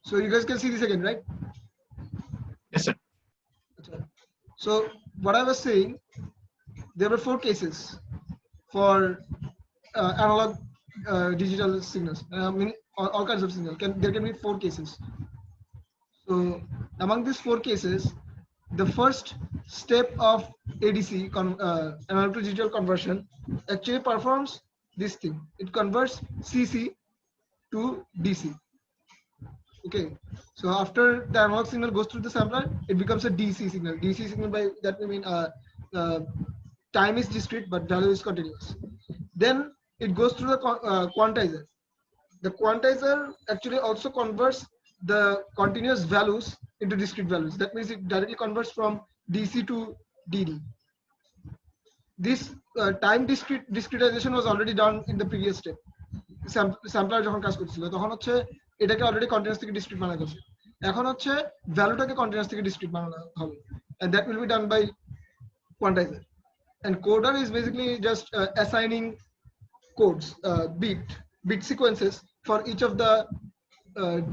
So you guys can see this again, right? Yes, sir. So what I was saying, there were 4 cases for analog digital signals. I mean, all kinds of signals. There can be 4 cases. So among these 4 cases, the first step of ADC, analog to digital conversion, actually performs this thing. It converts CC to DC. Okay, so after the analog signal goes through the sampler, it becomes a DC signal. DC signal, by that we mean uh, time is discrete but value is continuous. Then it goes through the quantizer. The quantizer actually also converts the continuous values into discrete values. That means it directly converts from DC to DD. This time discretization was already done in the previous step. Sampler যখন কাজ করছিল তখন হচ্ছে এটাকে already continuous থেকে discrete বানানো হয়েছে। এখন হচ্ছে ভ্যালুটাকে কন্টিনিউয়াস থেকে ডিসক্রিট বানানো হবে, and that will be done by quantizer. And coder is basically just assigning codes, bit sequences for each of the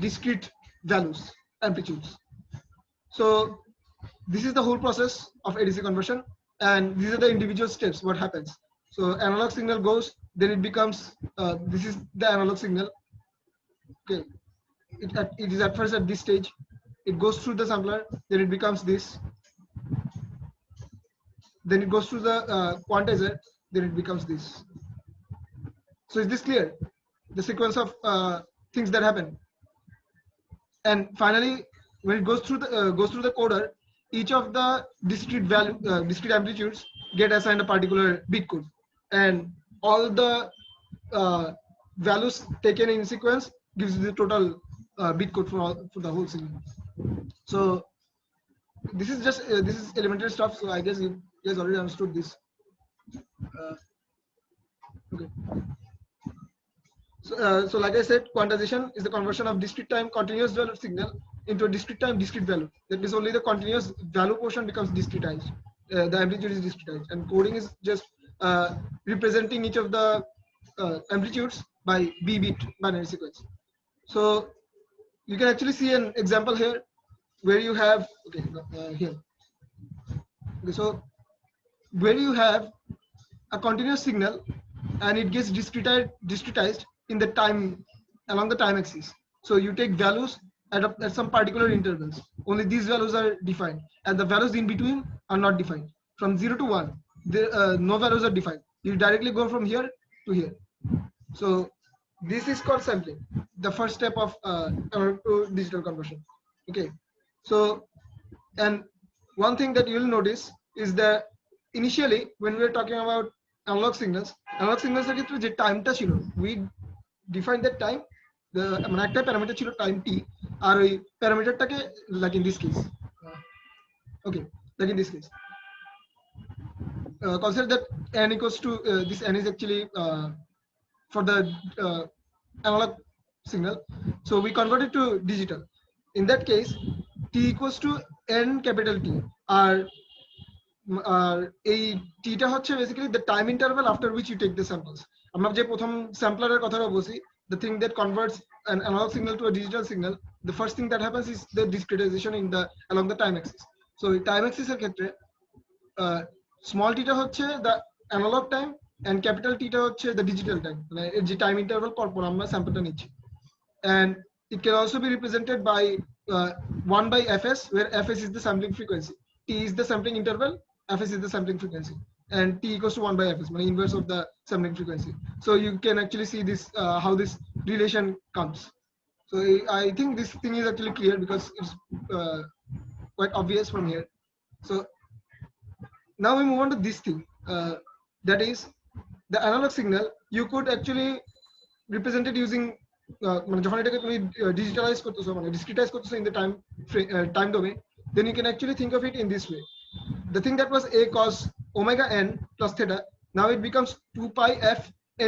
discrete values, amplitudes. So this is the whole process of ADC conversion, and these are the individual steps. What happens? So analog signal goes, then it becomes this is the analog signal. Okay, it is at first at this stage. It goes through the sampler, then it becomes this. Then it goes through the quantizer, then it becomes this. So is this clear? The sequence of things that happen. And finally, when it goes through the coder, each of the discrete amplitudes get assigned a particular bit code, and all the values taken in sequence gives you the total bit code for the whole signal. So this is just this is elementary stuff. So I guess you guys already understood this. Okay. So like I said, quantization is the conversion of discrete time continuous value signal into a discrete time discrete value. That means only the continuous value portion becomes discretized. The amplitude is discretized, and coding is just representing each of the amplitudes by b-bit binary sequence. So you can actually see an example here where you have here. Okay, so where you have a continuous signal and it gets discretized in the time along the time axis. So you take values at some particular intervals. Only these values are defined, and the values in between are not defined. From 0 to 1, no values are defined. You directly go from here to here. So this is called sampling, the first step of analog to digital conversion. Okay, so and one thing that you will notice is that initially when we were talking about analog signals এর ক্ষেত্রে যে টাইমটা ছিল, we define that time, মানে একটা parameter ছিল time t, আর ওই প্যারামিটারটাকে like in this case, okay, like in this case, consider that n equals to this n is actually for the analog signal, so we convert it to digital. In that case, t equals to n capital T, আর এই টিটা হচ্ছে basically the time interval after which you take the samples. আমরা যে প্রথম স্যাম্পলারের কথাটা বলছি, the thing that converts an analog signal to a digital signal, the first thing that happens is the discretization along the time axis. So time axis এর ক্ষেত্রে small t টা হচ্ছে the analog time and capital T টা হচ্ছে the digital time, মানে যে time interval পর পর আমরা স্যাম্পলটা নিচ্ছি। And it can also be represented by 1 by fs, where fs is the sampling frequency, t is the sampling interval, fs is the sampling frequency, and t equals to 1 by fs, meaning inverse of the sampling frequency. So you can actually see this how this relation comes. So I think this thing is actually clear because it's quite obvious from here. So now we move on to this thing, that is the analog signal. You could actually represent it using মানে যখন এটাকে তুমি digitalise করতেছো, মানে discretise করতেছো in the time domain, then you can actually think of it in this way. The thing that was a cos omega n plus theta, now it becomes 2 pi f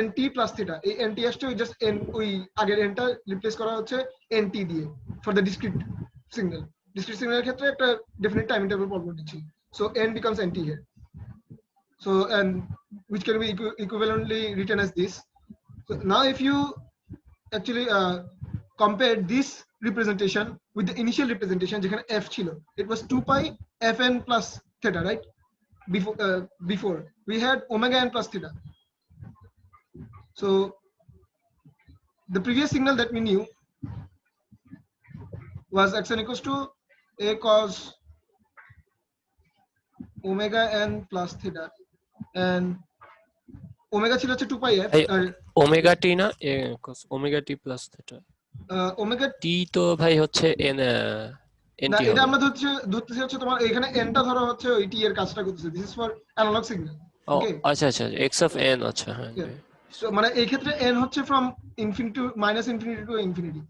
nt plus theta. এই nt আসছে ওই just n, ওই আগের n টা replace করা হচ্ছে nt দিয়ে for the discrete signal. Discrete signal এর ক্ষেত্রে একটা definite time interval পর পর দিচ্ছি, so n becomes nt here. So and which can be equivalently written as this. So now if you actually compared this representation with the initial representation যেখানে f ছিল, it was 2 pi fn plus theta, right? Before we had omega n plus theta. So the previous signal that we knew was xn equals to a cos omega n plus theta, and omega ছিল হচ্ছে 2 pi f ভাই আর omega t না omega t plus theta omega t তো ভাই হচ্ছে N N না, টি এটা হবে। আমরা ধরতেছি হচ্ছে তোমার এখানে n টা ধরো হচ্ছে ওই t এর কাজটা করতেছে, this is for analogue signal. ও ওকে, আচ্ছা আচ্ছা এক্স অফ এন, আচ্ছা হ্যাঁ। সো মানে এই ক্ষেত্রে n হচ্ছে from infinity minus infinity to infinity.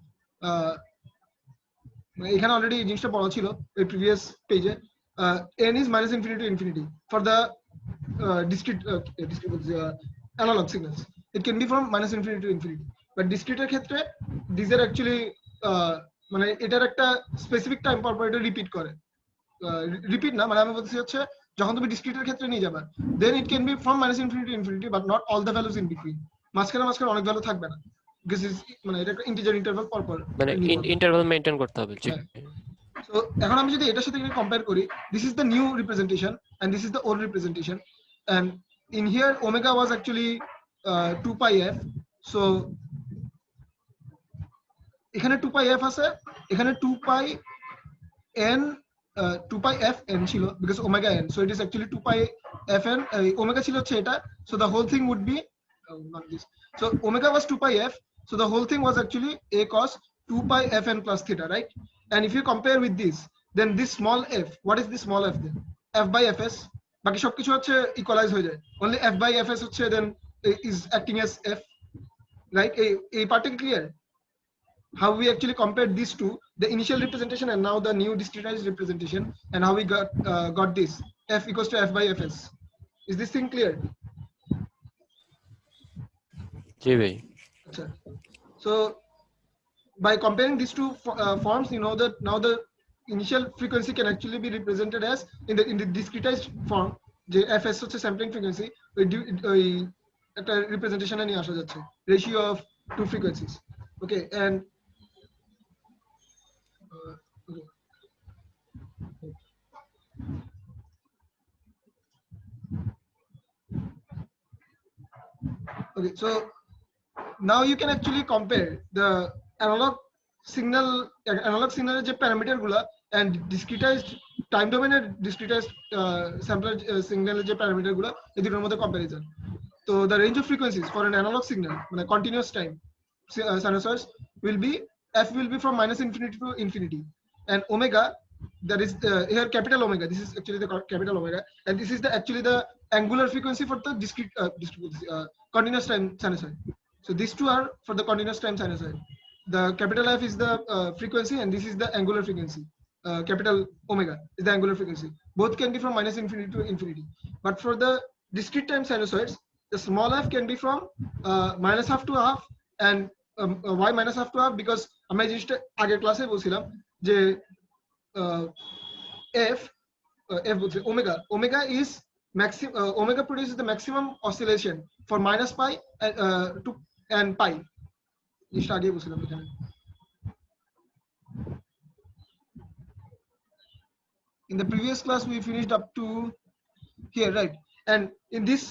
এখানে অলরেডি এই জিনিসটা বলা ছিল এই প্রিভিয়াস পেজে, n is minus infinity to infinity for the discrete analog signals. It can be from minus infinity to infinity, but discrete এর ক্ষেত্রে these are actually মানে এটার একটা স্পেসিফিক টাইম পর পর এটা রিপিট করে, রিপিট না মানে আমি বলছি হচ্ছে যখন তুমি ডিসক্রিটের ক্ষেত্রে নিয়ে যাবে then it can be from minus infinity to infinity, but not all the values in between. মাঝখানে অনেক ভ্যালু থাকবে না, বিকজ মানে এটা একটা ইন্টিজার ইন্টারভাল পর পর মানে ইন্টারভাল মেইনটেইন করতে হবে। সো এখন আমি যদি এটার সাথে কম্পেয়ার করি, this is the new representation and this is the old representation, and in here omega was actually 2 pi f। So এখানে 2 pi f আছে, এখানে 2 pi n 2 pi f n ছিল because omega n, so it is actually 2 pi f n, omega ছিল হচ্ছে এটা, so the whole thing would be not this, so omega was 2 pi f, so the whole thing was actually a cos 2 pi f n plus theta, right? And if you compare with this, then this small f, what is this small f then? F by fs, বাকি সবকিছু হচ্ছে equalise হয়ে যায়, only f by fs হচ্ছে then is acting as f, right? এই পার্টটা clear how we actually compared these two, the initial representation and now the new discretized representation, and how we got this f equals to f by fs. Is this thing clear? জি ভাই। So by comparing these two forms, you know that now the initial frequency can actually be represented as in the discretized form, যে fs হচ্ছে sampling frequency, ওই একটা representation নিয়ে আসা যাচ্ছে, ratio of two frequencies. Okay, and okay, so now you can actually compare the analog signal যে parameter গুলা and discretized time domain এর discretized sampler signal যে প্যারামিটার গুলা, এই দুটোর মধ্যে কম্পারিজন। তো the range of frequencies for an analog signal মানে continuous time sinusoids will be f will be from minus infinity to infinity, and omega, that is here capital omega, this is actually the capital omega, and this is the actually the angular frequency for the discrete continuous time sinusoid. So these two are for the continuous time sinusoid. The capital F is the frequency and this is the angular frequency. Capital omega is the angular frequency. Both can be from minus infinity to infinity. But for the discrete time sinusoids, the small f can be from minus half to half, and why minus half to half? Because আমি জিনিসটা আগের ক্লাসে বলছিলাম যে omega is maximum, omega produces the maximum oscillation for minus pi to and pi. জিনিসটা আগে বলছিলাম এখানে। In the previous class we finished up to here, right? And in this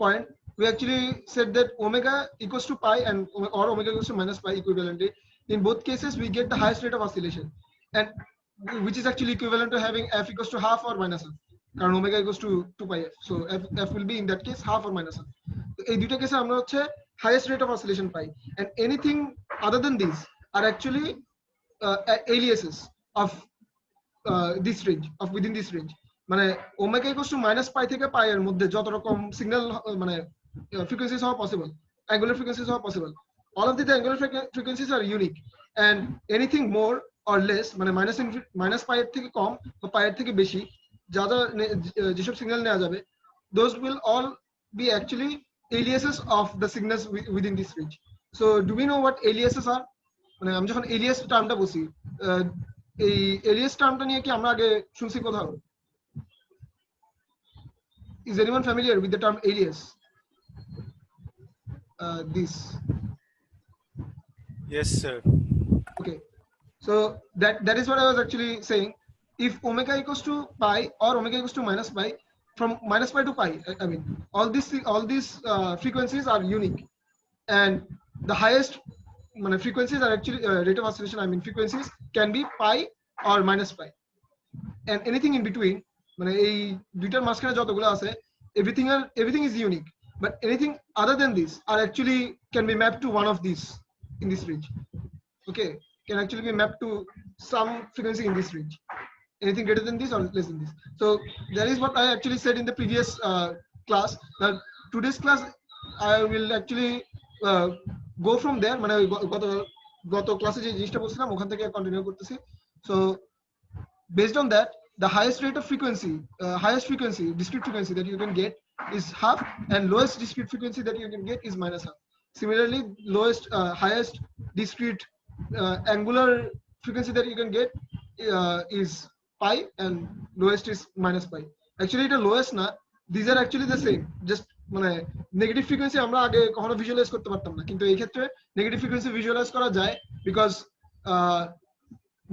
point we actually said that omega equals to pi and or omega equals to minus pi equivalently. In both cases we get the highest rate of oscillation, and which is actually equivalent to having f equals to half or minus half, কারণ omega equals to 2 pi f, so f will be in that case half or minus half. এই দুইটা কেসে আমরা হচ্ছে highest rate of oscillation pi, and anything other than these are actually aliases of this range, of within this range. মানে omega equals to minus pi থেকে pi এর মধ্যে যত রকম সিগন্যাল মানে frequencies হওয়া possible, angular frequencies হওয়া possible, all of the angular frequencies are unique, and anything more or less মানে minus pi এর থেকে কম বা pi এর থেকে বেশি যা যেসব সিগন্যাল নেওয়া যাবে, those will all be actually aliases of the signals within this range. So do we know what aliases are? মানে আমি যখন alias টার্মটা বলছি, এই alias টার্মটা নিয়ে কি আমরা আগে শুনছি কোথাও? Is anyone familiar with the term alias? This. Yes, sir. Okay, so that is what I was actually saying. If omega equals to pi or omega equals to minus pi, from minus pi to pi, I mean all these frequencies are unique, and the highest frequencies are actually rate of oscillation, I mean frequencies can be pi or minus pi, and anything in between, মানে এই দুইটার মাঝখানে যতগুলো আছে, everything is unique, but anything other than this are actually can be mapped to one of these in this range. Okay, can actually be mapped to some frequency in this range, anything greater than this or less than this. So that is what I actually said in the previous class. Now today's class I will actually uh, go from there, মানে গত ক্লাসে যে জিনিসটা বলছিলাম ওখান থেকে continue করতেছি. So based on that, the highest rate of frequency, discrete frequency that you can get is half, and lowest discrete frequency that you can get is minus half. Similarly, highest discrete angular frequency that you can get is pi, and lowest is minus pi. Actually, the lowest na, these are actually the same. Just মানে negative frequency আমরা আগে কখনো visualise করতে পারতাম না, কিন্তু এই ক্ষেত্রে নেগেটিভ ফ্রিকোয়েন্সি ভিজুয়ালাইজ করা যায় বিকজ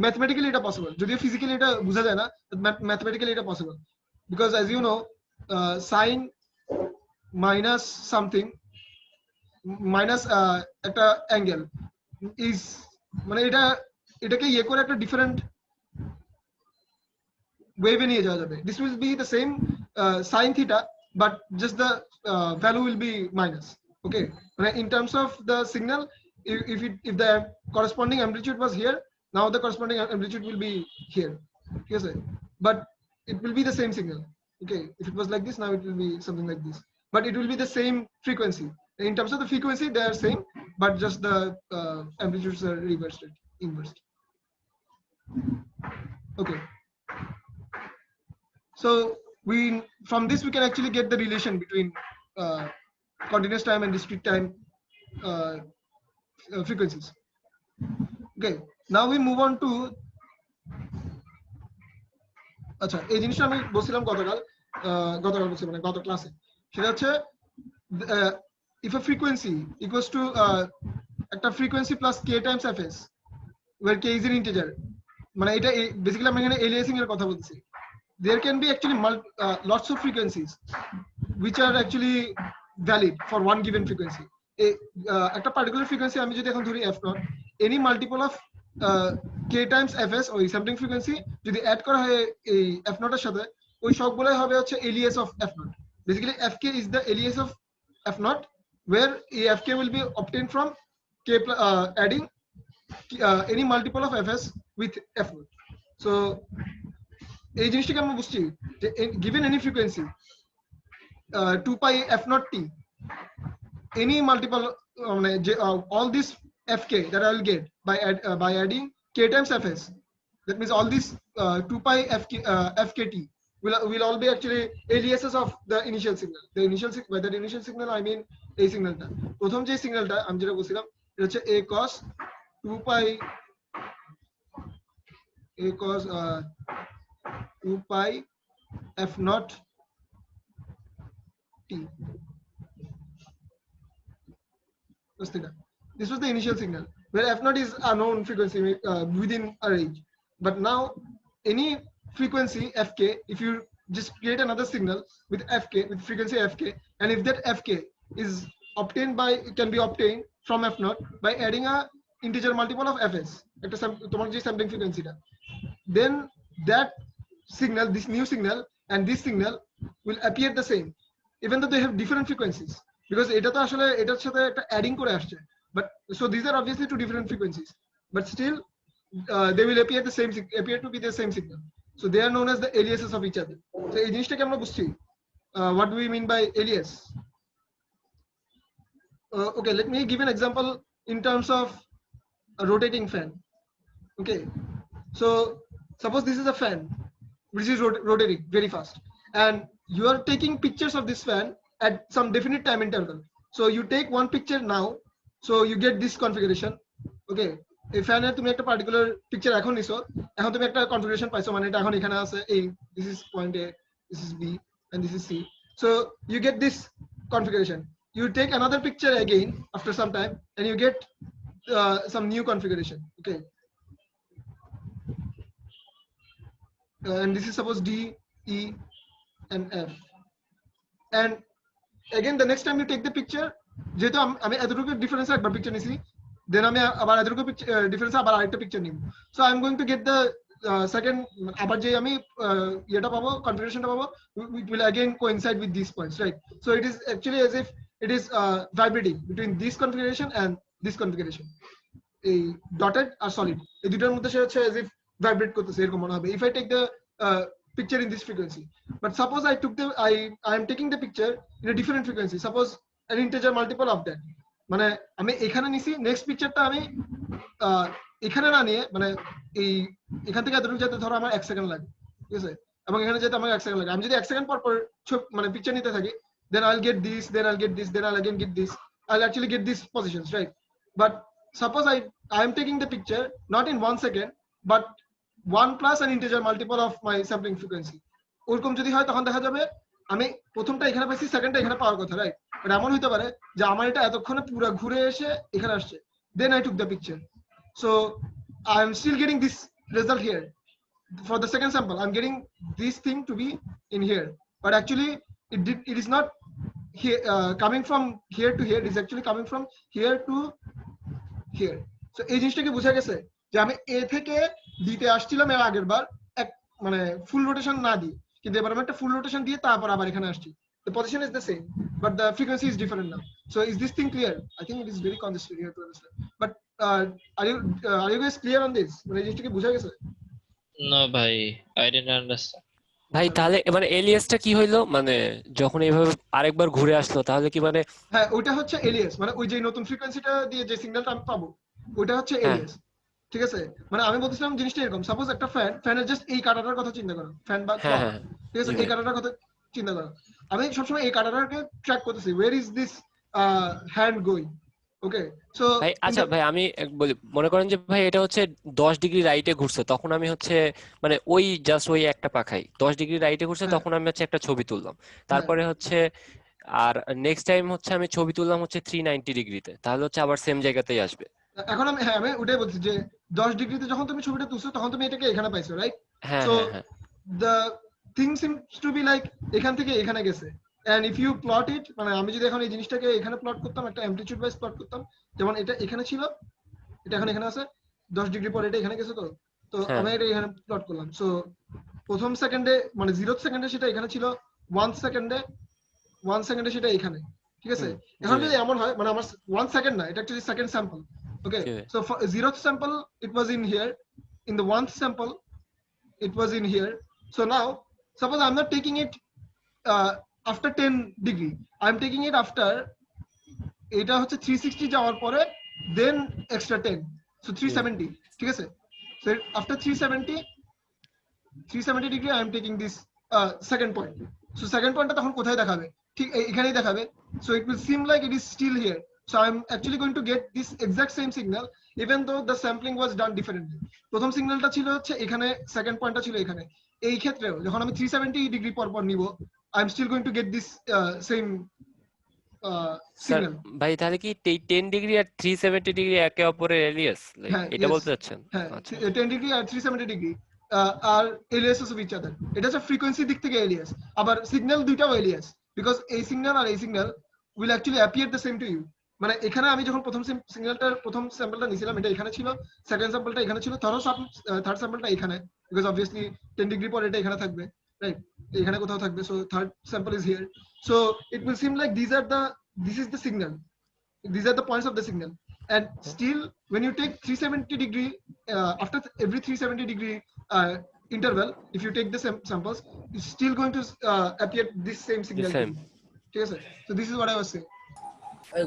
mathematically এটা possible, যদিও physically এটা বোঝা যায় না, mathematically এটা possible, because as you know, sin minus something minus একটা angle is মানে এটাকে ইয়ে করে একটা ডিফারেন্ট ওয়েভে নিয়ে যাওয়া যাবে. This will be the same sin theta, but just the value will be minus. Okay, in terms of the signal, if the corresponding amplitude was here, now the corresponding amplitude will be here. Yes, but it will be the same signal. Okay, if it was like this, now it will be something like this, but it will be the same frequency. In terms of the frequency, they are same, but just the amplitudes are inversed. Okay, so from this we can actually get the relation between continuous time and discrete time frequencies. Okay, now we move on to আচ্ছা এই জিনিসটা আমি বলছিলাম গতকাল বলছি মানে গত ক্লাসে, সেটা হচ্ছে if a frequency equals to একটা frequency plus k times fs where k is an integer, মানে এটা বেসিক্যালি আমরা এখানে এলিয়াসিং এর কথা বলছি. There can be actually lots of frequencies which are actually valid for one given frequency. একটা particular frequency আমি যদি এখন ধরি f0, any multiple of k times fs ওই স্যাম্পলিং ফ্রিকোয়েন্সি যদি অ্যাড করা হয় এই f0 এর সাথে, ওই সবগুলাই হবে হচ্ছে alias of f0. Basically fk is the alias of f0, where fk will be obtained from k adding any multiple of fs with f0. So এই জিনিসটাকে আমরা বুঝছি যে given any frequency 2 pi f0 t, any multiple all this fk that I will get by adding k times fs, that means all this 2 pi fkt will all be actually aliases of the initial signal. By that initial signal I mean এই সিগন্যালটা, প্রথম যে সিগন্যালটা আমি যেটা বলছিলাম এটা হচ্ছে a cos 2 pi f0 t. This was the initial signal where f0 is a known frequency within a range. But now any frequency fk, if you just create another signal with fk, with frequency fk, and if that fk is can be obtained from f0 by adding a integer multiple of fs, তোমার যে sampling frequency টা, then that signal, this new signal and this signal will appear the same even though they have different frequencies, because এটা তো আসলে এটার সাথে একটা adding করে আসছে. But so these are obviously two different frequencies, but still they will appear to be the same signal. So they are known as the aliases of each other. So এই জিনিসটাকে আমরা বুঝছি. What do we mean by alias? Okay, let me give an example in terms of a rotating fan. Okay, so suppose this is a fan which is rotating very fast, and you are taking pictures of this fan at some definite time interval. So you take one picture now, so you get this configuration. Okay, এই ফ্যানের তুমি একটা particular picture এখন নিছো, এখন তুমি একটা configuration পাইছো, মানে এটা এখন এখানে আছে এই this is point A, this is B, and this is C. So you get this configuration. You take another picture again after some time and you get some new configuration. Okay, and this is suppose D, E, and F. And again the next time you take the picture, যেহেতু আমি এতটুকু difference একবার picture নিছি, দেন আমি আবার এতটুকু difference আবার আরেকটা পিকচার নিব। So I am going to get the second, আবার যে আমি ইয়েটা পাবো, কনফিগারেশনটা পাবো, it will again coincide with these points, right? So it is actually as if it is vibrating between this configuration and this configuration. এই dotted আর solid এই দুটোর মধ্যে সে হচ্ছে as if ভাইব্রেট করতেছে এরকম মনে হবে if I take the picture in this frequency. But suppose I am taking the picture in a different frequency, suppose an integer multiple of that, মানে আমি এখানে নিছি, নেক্সট পিকচারটা আমি এখানে না নিয়ে, মানে এই এখান থেকে এতটুকু যেতে ধরো আমার 1 সেকেন্ড লাগে, ঠিক আছে, এবং এখানে যেতে আমার 1 সেকেন্ড লাগে। আমি যদি 1 সেকেন্ড পর পর মানে পিকচার নিতে থাকি, then I'll get this, then I'll get this, then I'll again get this, I'll actually get these positions, right? But suppose I am taking the picture not in 1 second but 1 plus an integer multiple of my sampling frequency, ওরকম যদি হয় তখন দেখা যাবে আমি প্রথমটা এখানে পাইছি, সেকেন্ডটা এখানে পাওয়ার কথা, রাইট? বাট এমন হতে পারে যে আমার এটা এতক্ষণে পুরো ঘুরে এসে এখানে আসছে, then I took the picture, so I am still getting this result here. For the second sample I'm getting this thing to be in here, but actually it is not here, coming from here to here, it is actually coming from here to here. So এই জিনিসটা কি বোঝা গেছে যে আমি এ থেকে দিতে আসছিলাম এর আগের বার এক মানে ফুল রোটেশন না দিই, কিন্তু এবার আমি একটা ফুল রোটেশন দিয়ে তারপর আবার এখানে আসছি। The position is the same but the frequency is different now. So is this thing clear? I think it is very conceptual here to understand, but are you guys clear on this? মানে এই জিনিসটা কি বোঝা গেছে? No, bhai, I didn't understand. ভাই তাহলে এবারে এলিয়াসটা কি হইলো, মানে যখন এইভাবে আরেকবার ঘুরে আসলো তাহলে কি মানে? হ্যাঁ ওইটা হচ্ছে এলিয়াস, মানে ওই যে নতুন ফ্রিকোয়েন্সিটা দিয়ে যে সিগন্যালটা আমি পাবো ওইটা হচ্ছে এলিয়াস, ঠিক আছে? মানে আমি বলছিলাম জিনিসটা এরকম, সাপোজ একটা ফ্যানের জাস্ট এই কাটাটার কথা চিন্তা করো, ফ্যান বা ক্লক, ঠিক আছে, এই কাটাটার কথা চিন্তা করো। আমি সবসময় এই কাটাটাকে ট্র্যাক করতেছি, ওয়ের is this hand going, okay? So ভাই আচ্ছা ভাই আমি বলি, মনে করেন যে ভাই এটা হচ্ছে 10 ডিগ্রি রাইটে ঘুরছে, তখন আমি হচ্ছে মানে ওই জাস্ট ওই একটা পাখাই 10 ডিগ্রি রাইটে ঘুরছে, তখন আমি হচ্ছে একটা ছবি তুললাম, তারপরে হচ্ছে আর নেক্সট টাইম হচ্ছে আমি ছবি তুললাম হচ্ছে 390 ডিগ্রিতে, তাহলে হচ্ছে আবার সেম জায়গাতেই আসবে। এখন আমি ওটাই বলছি যে 10 ডিগ্রিতে যখন তুমি ছবিটা তুলছো তখন তুমি এটাকে এখানে পাইছো, রাইট? হ্যাঁ সো হ্যাঁ হ্যাঁ the thing seems to be like এখান থেকে এখানে গেছে, and if you plot it, মানে আমি যদি এখন এই জিনিসটাকে এখানে প্লট করতাম, একটা অ্যামপ্লিটিউড ওয়াইজ প্লট করতাম, যেমন এটা এখানে ছিল, এটা এখন এখানে আছে, 10 ডিগ্রি পর এটা এখানে গেছে, তো আমি এটা এখানে প্লট করলাম। সো প্রথম সেকেন্ডে মানে 0th সেকেন্ডে সেটা এখানে ছিল, 1 সেকেন্ডে সেটা এখানে, ঠিক আছে? এখন যদি এমন হয়, মানে আমার 1 সেকেন্ড না, এটা actually second sample, okay? So for 0th sample it was in here, in the 1st sample it was in here. So now suppose I'm not taking it after 10 degree, I'm taking it after এটা হচ্ছে 360 যাওয়ার পরে then extra 10, so 370, ঠিক আছে? So after 370 degree I am taking this second point. So second pointটা তখন কোথায় দেখাবে? ঠিক এখানেই দেখাবে, so it will seem like it is still here. So I'm actually going to get this exact same signal even though the sampling was done differently. প্রথম সিগন্যালটা ছিল হচ্ছে এখানে, সেকেন্ড পয়েন্টটা ছিল এখানে। এই ক্ষেত্রেও যখন আমি 370 ডিগ্রি পর পর নিব, I am still going to get this same signal. ভাই তাহলে কি 10 ডিগ্রি আর 370 ডিগ্রি একে অপরের এলিয়াস, এটা বলতে চাচ্ছেন? হ্যাঁ 10 ডিগ্রি আর 370 ডিগ্রি আর এলিয়াসেস অফ ইচ আদার, এটা হচ্ছে ফ্রিকোয়েন্সি দিক থেকে এলিয়াস, আবার সিগন্যাল দুইটাও এলিয়াস, বিকজ এই সিগন্যাল আর এই signal will actually appear the same to you. মানে এখানে আমি যখন প্রথম সিগন্যালটার প্রথম স্যাম্পলটা নিয়েছিলাম এটা এখানে ছিল, সেকেন্ড স্যাম্পলটা এখানে ছিল, থার্ড স্যাম্পলটা এখানে, বিকজ অবভিয়াসলি 10 ডিগ্রি পর এটা এখানে থাকবে, রাইট? এখানে কোথাও থাকবে, so third sample is here. So it will SIM like this is the signal, these are the points of the signal, and still when you take 370 degree after every 370 degree interval, if you take the samples, it's still going to appear this same signal. Okay, sir. So this is what I was saying.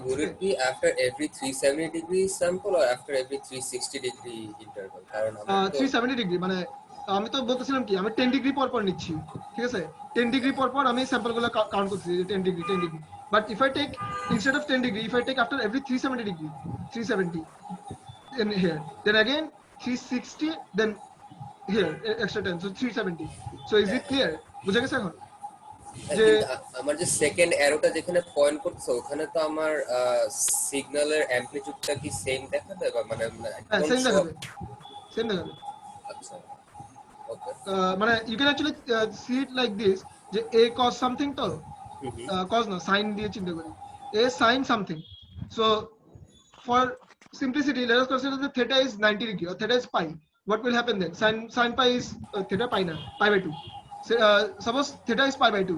Would it be after every 370 degree sample or after every 360 degree interval? 370 degree মানে আমি তো বলতেছিলাম কি আমি 10 degree পর পর নিচ্ছি, ঠিক আছে? 10 ডিগ্রি পর পর আমি স্যাম্পলগুলো কাউন্ট করতেছি 10 degree 10 degree, but if I take instead of 10 degree, if I take after every 370 degree, 370 in here, then again 360, then here extra 10, so 370. So is it clear? বুঝা গেছে এখন? যে কিন্তু আমার যে সেকেন্ড অ্যারোটা যেখানে পয়েন্ট করতেছে ওখানে তো আমার সিগন্যালের অ্যামপ্লিটিউডটা কি সেম দেখাবে বা মানে হ্যাঁ কোন সেম সব দেখাবে, সেম দেখাবে। আচ্ছা ওকে মানে you can actually see it like this, যে এ কজ সামথিং তো কজ না সাইন দিয়ে চিন্তা করি, a sine something. So for simplicity, let us consider that theta is 90 degree or theta is pi. What will happen then? Sin pi is theta pi na, pi by 2. So, suppose theta is pi by 2.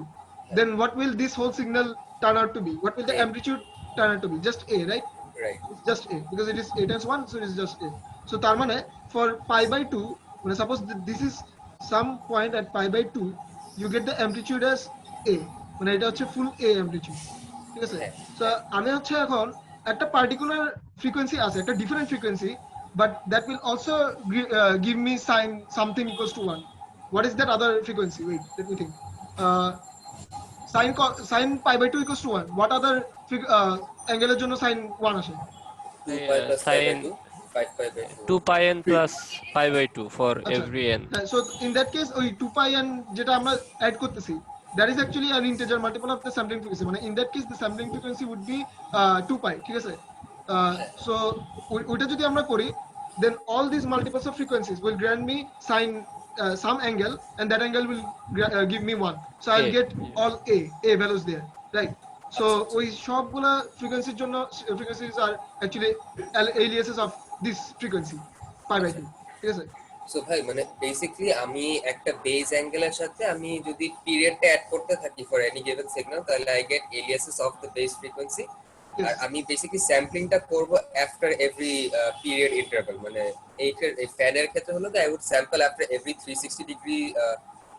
Then what will this whole signal turn out to be? What will the A. amplitude turn out to be? Just A, right? Right It's just A because it is A times 1, so it is just A. So তার মানে for pi by 2, মানে suppose this is some point at pi by 2, you get the amplitude as A. মানে এটা হচ্ছে full A amplitude, ঠিক আছে? হ্যাঁ So আমি হচ্ছে এখন একটা particular frequency আছে, একটা different frequency, but that will also give me sin something equals to 1. What is that other frequency? Wait, let me think. Uh, sin pi by 2 equals to 1. What other angle এর জন্য sin 1 আসে? 2 pi plus pi by Sin 2 5 pi by 2 2 pi n plus pi by 2 for আচ্ছা every n. হ্যাঁ, so in that case ওই 2 pi n যেটা আমরা add করতেছি, that is actually an integer multiple of the sampling frequency, মানে in that case the sampling frequency would be 2 pi, ঠিক আছে? So ওইটা যদি আমরা করি, then all these multiples of frequencies will grant me sin some angle, and that angle will give me 1, so I'll A, get yeah. all a values there, right? So ওই সবগুলা frequencies জন্য frequencies are actually aliases of this frequency pi by 2, ঠিক আছে? So ভাই মানে basically আমি একটা base অ্যাঙ্গেলের সাথে আমি যদি পিরিয়ডটা অ্যাড করতে থাকি ফর এনি গিভেন সিগন্যাল তাহলে I get aliases of the base frequency আর Yes. আমি বেসিক্যালি স্যাম্পলিংটা করব আফটার এভরি পিরিয়ড ইন্টারভাল মানে এইটার এই ফ্যানের ক্ষেত্রে হলো I would sample after every 360 degree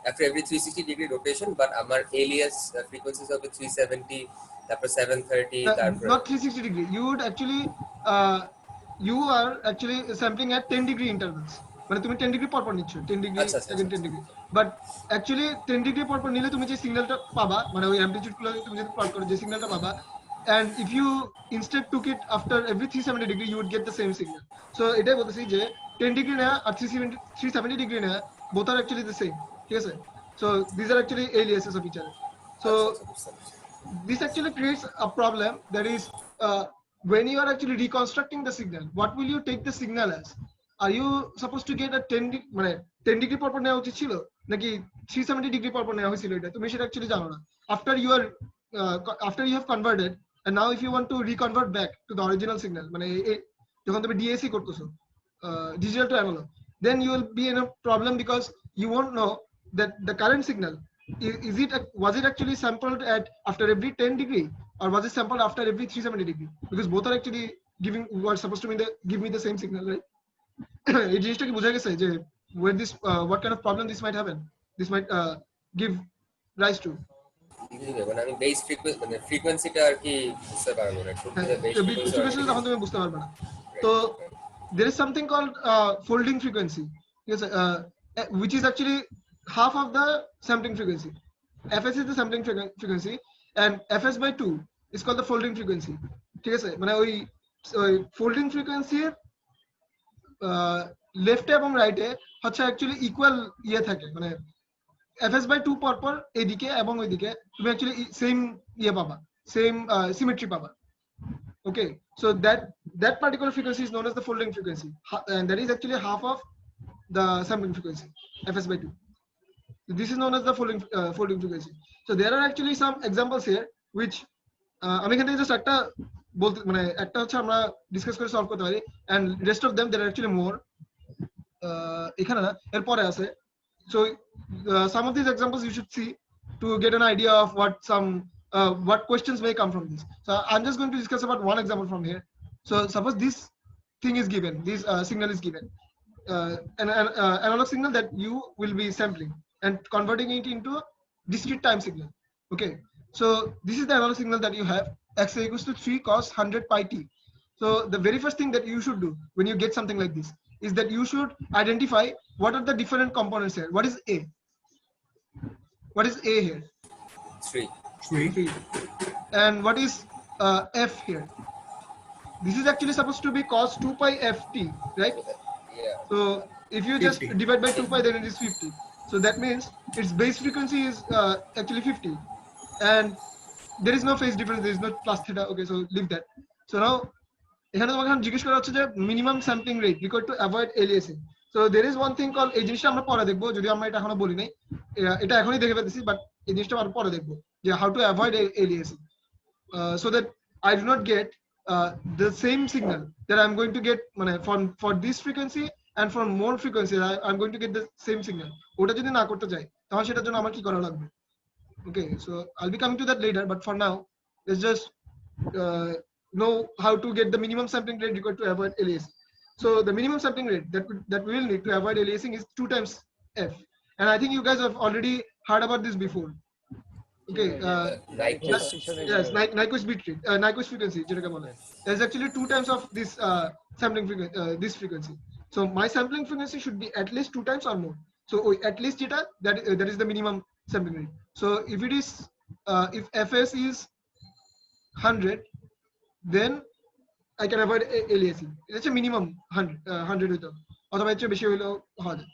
after every 360 degree rotation but আমার alias frequencies হবে 370 তারপর 730 তারপর Not 360 degree. You are actually sampling at 10 degree intervals. মানে তুমি 10 ডিগ্রি পর পর নিচ্ছ, 10 ডিগ্রি আচ্ছা আচ্ছা second 10 degree, but actually 10 degree পর পর নিলে তুমি যে সিগন্যালটা পাবা, মানে ওই অ্যামপ্লিটিউড গুলো তুমি যদি প্লট করো যে সিগন্যালটা পাবা, and if you instead took it after every 370 degree you would get the same signal. So এটাই বলতেছি যে 10 ডিগ্রি নেওয়া আর 370 ডিগ্রি নেওয়া both are actually the same, ঠিক আছে? So these are actually aliases of each other. So this actually creates a problem, that is when you are actually reconstructing the signal, what will you take the signal as? Are you supposed to get a মানে 10 degree পর পর নেওয়া উচিত ছিল নাকি 370 degree পর পর নেওয়া হয়েছিল? এটা তুমি সেটা অ্যাকচুয়ালি জানো না। after you have converted, and now if you want to reconvert back to the original signal, মানে যখন তুমি DAC করতেছো, digital to analog, then you will be in a problem because you won't know that the current signal was it actually sampled at after every 10 degree, or was it sampled after every 370 degree, because both are actually were supposed to give me the same signal, right? এই জিনিসটা কি বোঝা গেছে যে when this what kind of problem this might happen, this might give rise to? মানে আমি base frequency মানে ফ্রিকোয়েন্সিটা আর কি বুঝতে পারবো না একটু বেস ফ্রিকোয়েন্সি তখন তুমি বুঝতে পারবে না। তো there is something called folding frequency, yes, which is actually half of the sampling frequency. Fs is the sampling frequency and Fs by 2 is called the folding frequency, ঠিক আছে? মানে ওই folding frequency লেফটে এবং রাইটে হচ্ছে অ্যাকচুয়ালি ইকুয়াল ইয়ে থাকে, মানে Fs by 2 পর পর এদিকে এবং ওইদিকে তুমি অ্যাকচুয়ালি সেম ইয়ে পাবা, সেম সিমেট্রি পাবা। Okay, so that particular frequency is known as the folding frequency, and that is actually half of the sampling frequency, Fs by 2. So this is known as the folding frequency. So there are actually some examples here which আমি এখান থেকে just একটা বলতে মানে একটা হচ্ছে আমরা discuss করে সলভ করতে পারি, and rest of them there are actually more এখানে না এরপরে আছে। So some of these examples you should see to get an idea of what questions may come from this. So I'm just going to discuss about one example from here. So suppose this thing is given, this signal is given, an analog signal that you will be sampling and converting it into a discrete time signal. Okay, so this is the analog signal that you have, x equals to 3 cos 100 pi t. So the very first thing that you should do when you get something like this is that you should identify what are the different components here. What is A? What is A here? 3 3. And what is F here? This is actually supposed to be cos 2 pi ft, right? yeah So if you just 50. divide by 2 pi, then it is 50. So that means its base frequency is actually 50. and there is no phase difference, there is no plus theta. Okay, so leave that. So now এখানে তোমাকে এখন জিজ্ঞেস করা হচ্ছে যে minimum sampling rate required to avoid aliasing. So there is one thing call, এই জিনিসটা আমরা পরে দেখবো, যদি আমরা এটা এখনো বলি নাই, এটা এখনই দেখে ফেলতেছি, বাট এই জিনিসটা আমরা পরে দেখবো যে how to avoid aliasing, so that I do not get the same signal that I'm going to get মানে for this frequency and for more frequency I'm going to get the same signal. ওটা যদি না করতে চাই তাহলে সেটার জন্য আমার কি করা লাগবে? Okay, so I'll be coming to that later, but for now let's just know how to get the minimum sampling rate required to avoid aliasing. So the minimum sampling rate that we will need to avoid aliasing is 2 times f, and I think you guys have already heard about this before. Okay, yes, Nyquist bit rate, Nyquist frequency যেটাকে বলে, there's actually 2 times of this sampling frequency, this frequency. So my sampling frequency should be at least 2 times or more. So at least data that is the minimum sampling rate. So if it is if fs is 100, then I can avoid aliasing. It's a minimum 100 with them, অথবা এর চেয়ে বেশি হলেও হয়।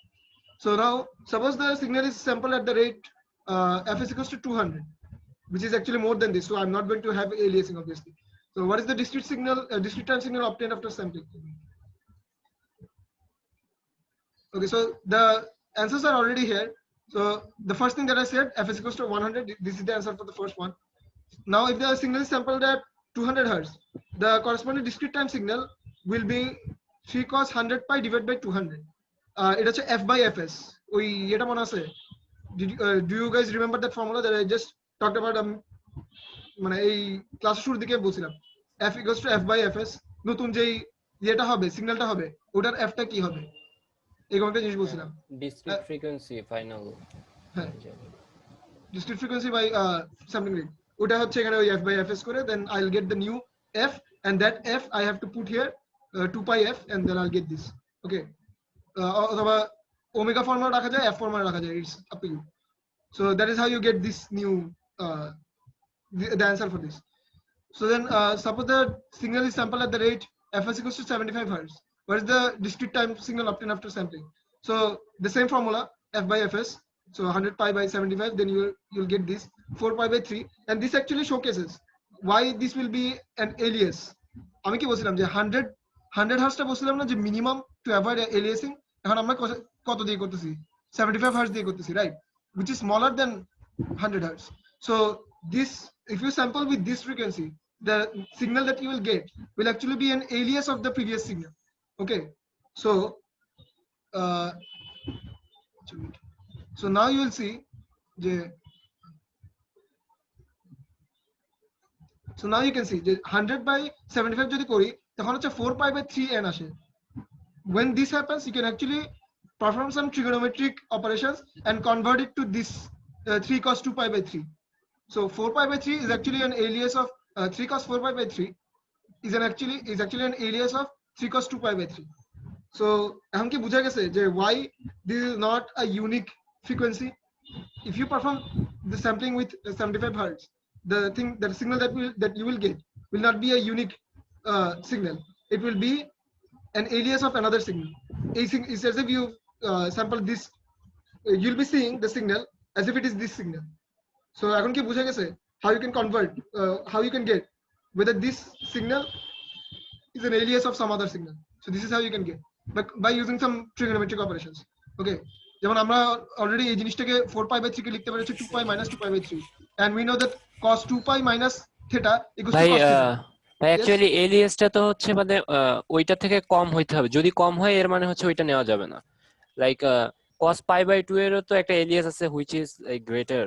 So now suppose the signal is sampled at the rate f is equals to 200, which is actually more than this, so I'm not going to have aliasing obviously. So what is the discrete signal, discrete time signal obtained after sampling? Okay, so the answers are already here. So the first thing that I said, f is equals to 100, this is the answer for the first one. Now if the signal is sampled at 200 hertz, the corresponding discrete time signal will be 3 cos 100 pi divided by 200. It is f by fs. ওই এটা মনে আছে? Do you guys remember that formula that I just talked about? মানে এই class শুরুর দিকে বলছিলাম f equals to f by fs, নতুন যেই এটা হবে সিগন্যালটা হবে ওটার f টা কি হবে, এই কোনটা জিনিস বলছিলাম, ডিসক্রিট ফ্রিকোয়েন্সি ফাইনাল, হ্যাঁ discrete frequency by sampling rate, ওটা হচ্ছে এখানে ওই f by fs করে, then I'll get the new f, and that f I have to put here 2 pi f, and then I'll get this. Okay, অথবা omega formula রাখা যায়, f formula রাখা যায়, it's up to you. So that is how you get this new the answer for this. So then suppose the signal is sampled at the rate fs equals to 75 hertz. What is the discrete time signal obtained after sampling? So the same formula, f by fs, so 100 pi by 75, then you'll get this 4 pi by 3, and this actually showcases why this will be an alias. আমি কি বলছিলাম যে 100 হার্টজটা বলছিলাম না যে minimum two avoid এলিয়াসিং, এখন আমরা কত দিয়ে করতেছি, 75 হার্টজ দিয়ে করতেছি, right, which is smaller than 100 hertz. So this, if you sample with this frequency, the signal that you will get will actually be an alias of the previous signal. Okay, so so now you will see the, so now you can see the 100 by 75 যদি করি তখন হচ্ছে 4 pi by 3n আসে. When this happens, you can actually perform some trigonometric operations and convert it to this 3 cos 2 pi by 3. So 4 pi by 3 is actually an alias of 3 cos 4 pi by 3 is actually an alias of 3 cos 2 pi by 3. So এখন কি বুঝা গেছে যে why this is not a unique frequency? If you perform the sampling with 75 hertz, the signal that you will get will not be a unique signal. It will be an alias of another signal. It's as if you sample this, you'll be seeing the signal as if it is this signal. So এখন কি বুঝা গেছে how you can convert, how you can get whether this signal is an alias of some other signal. So this is how you can get, but by using some trigonometric operations. Okay, যেমন আমরা already এই জিনিসটাকে 4 pi by 3 কে লিখতে পারি হচ্ছে 2 pi minus 2 pi by 3, and we know that cos 2 pi minus theta equals to ভাই cos theta. ভাই actually এলিয়াসটা তো হচ্ছে মানে ওইটা থেকে কম হইতে হবে, যদি কম হয় এর মানে হচ্ছে ওইটা নেওয়া যাবে না। লাইক cos pi by 2 এরও তো একটা এলিয়াস আছে which is like greater,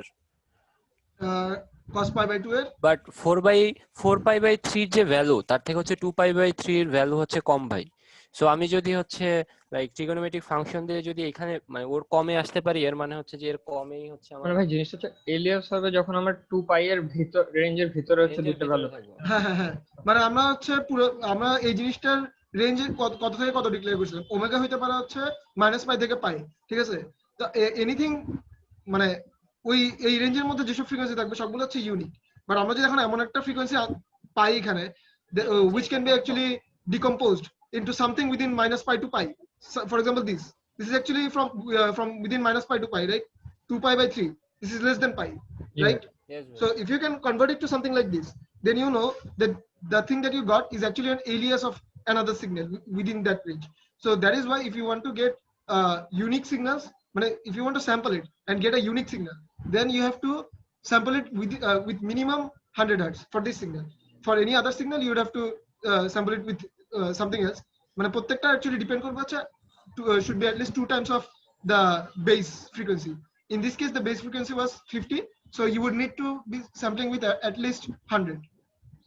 cos pi by 2 এর, বাট 4 pi by 3 যে ভ্যালু তার থেকে হচ্ছে 2 pi by 3 এর ভ্যালু হচ্ছে কম ভাই। সো আমি যদি হচ্ছে লাইক ট্রিগোনোমেট্রিক ফাংশন দিয়ে যদি এখানে মানে ওর কমে আসতে পারি এর মানে হচ্ছে যে এর কমেই হচ্ছে আমার মানে ভাই জিনিসটা তো এলিয়াস হবে যখন আমার 2 পাই এর ভিতর রেঞ্জের ভিতরে হচ্ছে দুটো ভ্যালু থাকবে। হ্যাঁ মানে আমরা হচ্ছে পুরো আমরা এই জিনিসটার রেঞ্জে কত থেকে কত ডিক্লেয়ার করছিলাম, ওমেগা হইতে পারে হচ্ছে -π থেকে π, ঠিক আছে। তো এনিথিং মানে ওই এই রেঞ্জের মধ্যে যেসব ফ্রিকোয়েন্সি থাকবে সবগুলো হচ্ছে ইউনিক, বাট আমরা যদি এখন এমন একটা ফ্রিকোয়েন্সি পাই এখানে which can be actually decomposed into something within -π to π. So, for example, this is actually from within -π to π, right? 2 pi by 3, this is less than π, right? Yes, So if you can convert it to something like this, then you know that the thing that you got is actually an alias of another signal within that range. So that is why if you want to get unique signals, but if you want to sample it and get a unique signal, then you have to sample it with minimum 100 hertz for this signal. For any other signal, you would have to sample it with something else. মানে প্রত্যেকটা actually depend করবে হচ্ছে should be at least 2 times of the base frequency. In this case, the base frequency was 50, so you would need to be sampling with at least 100.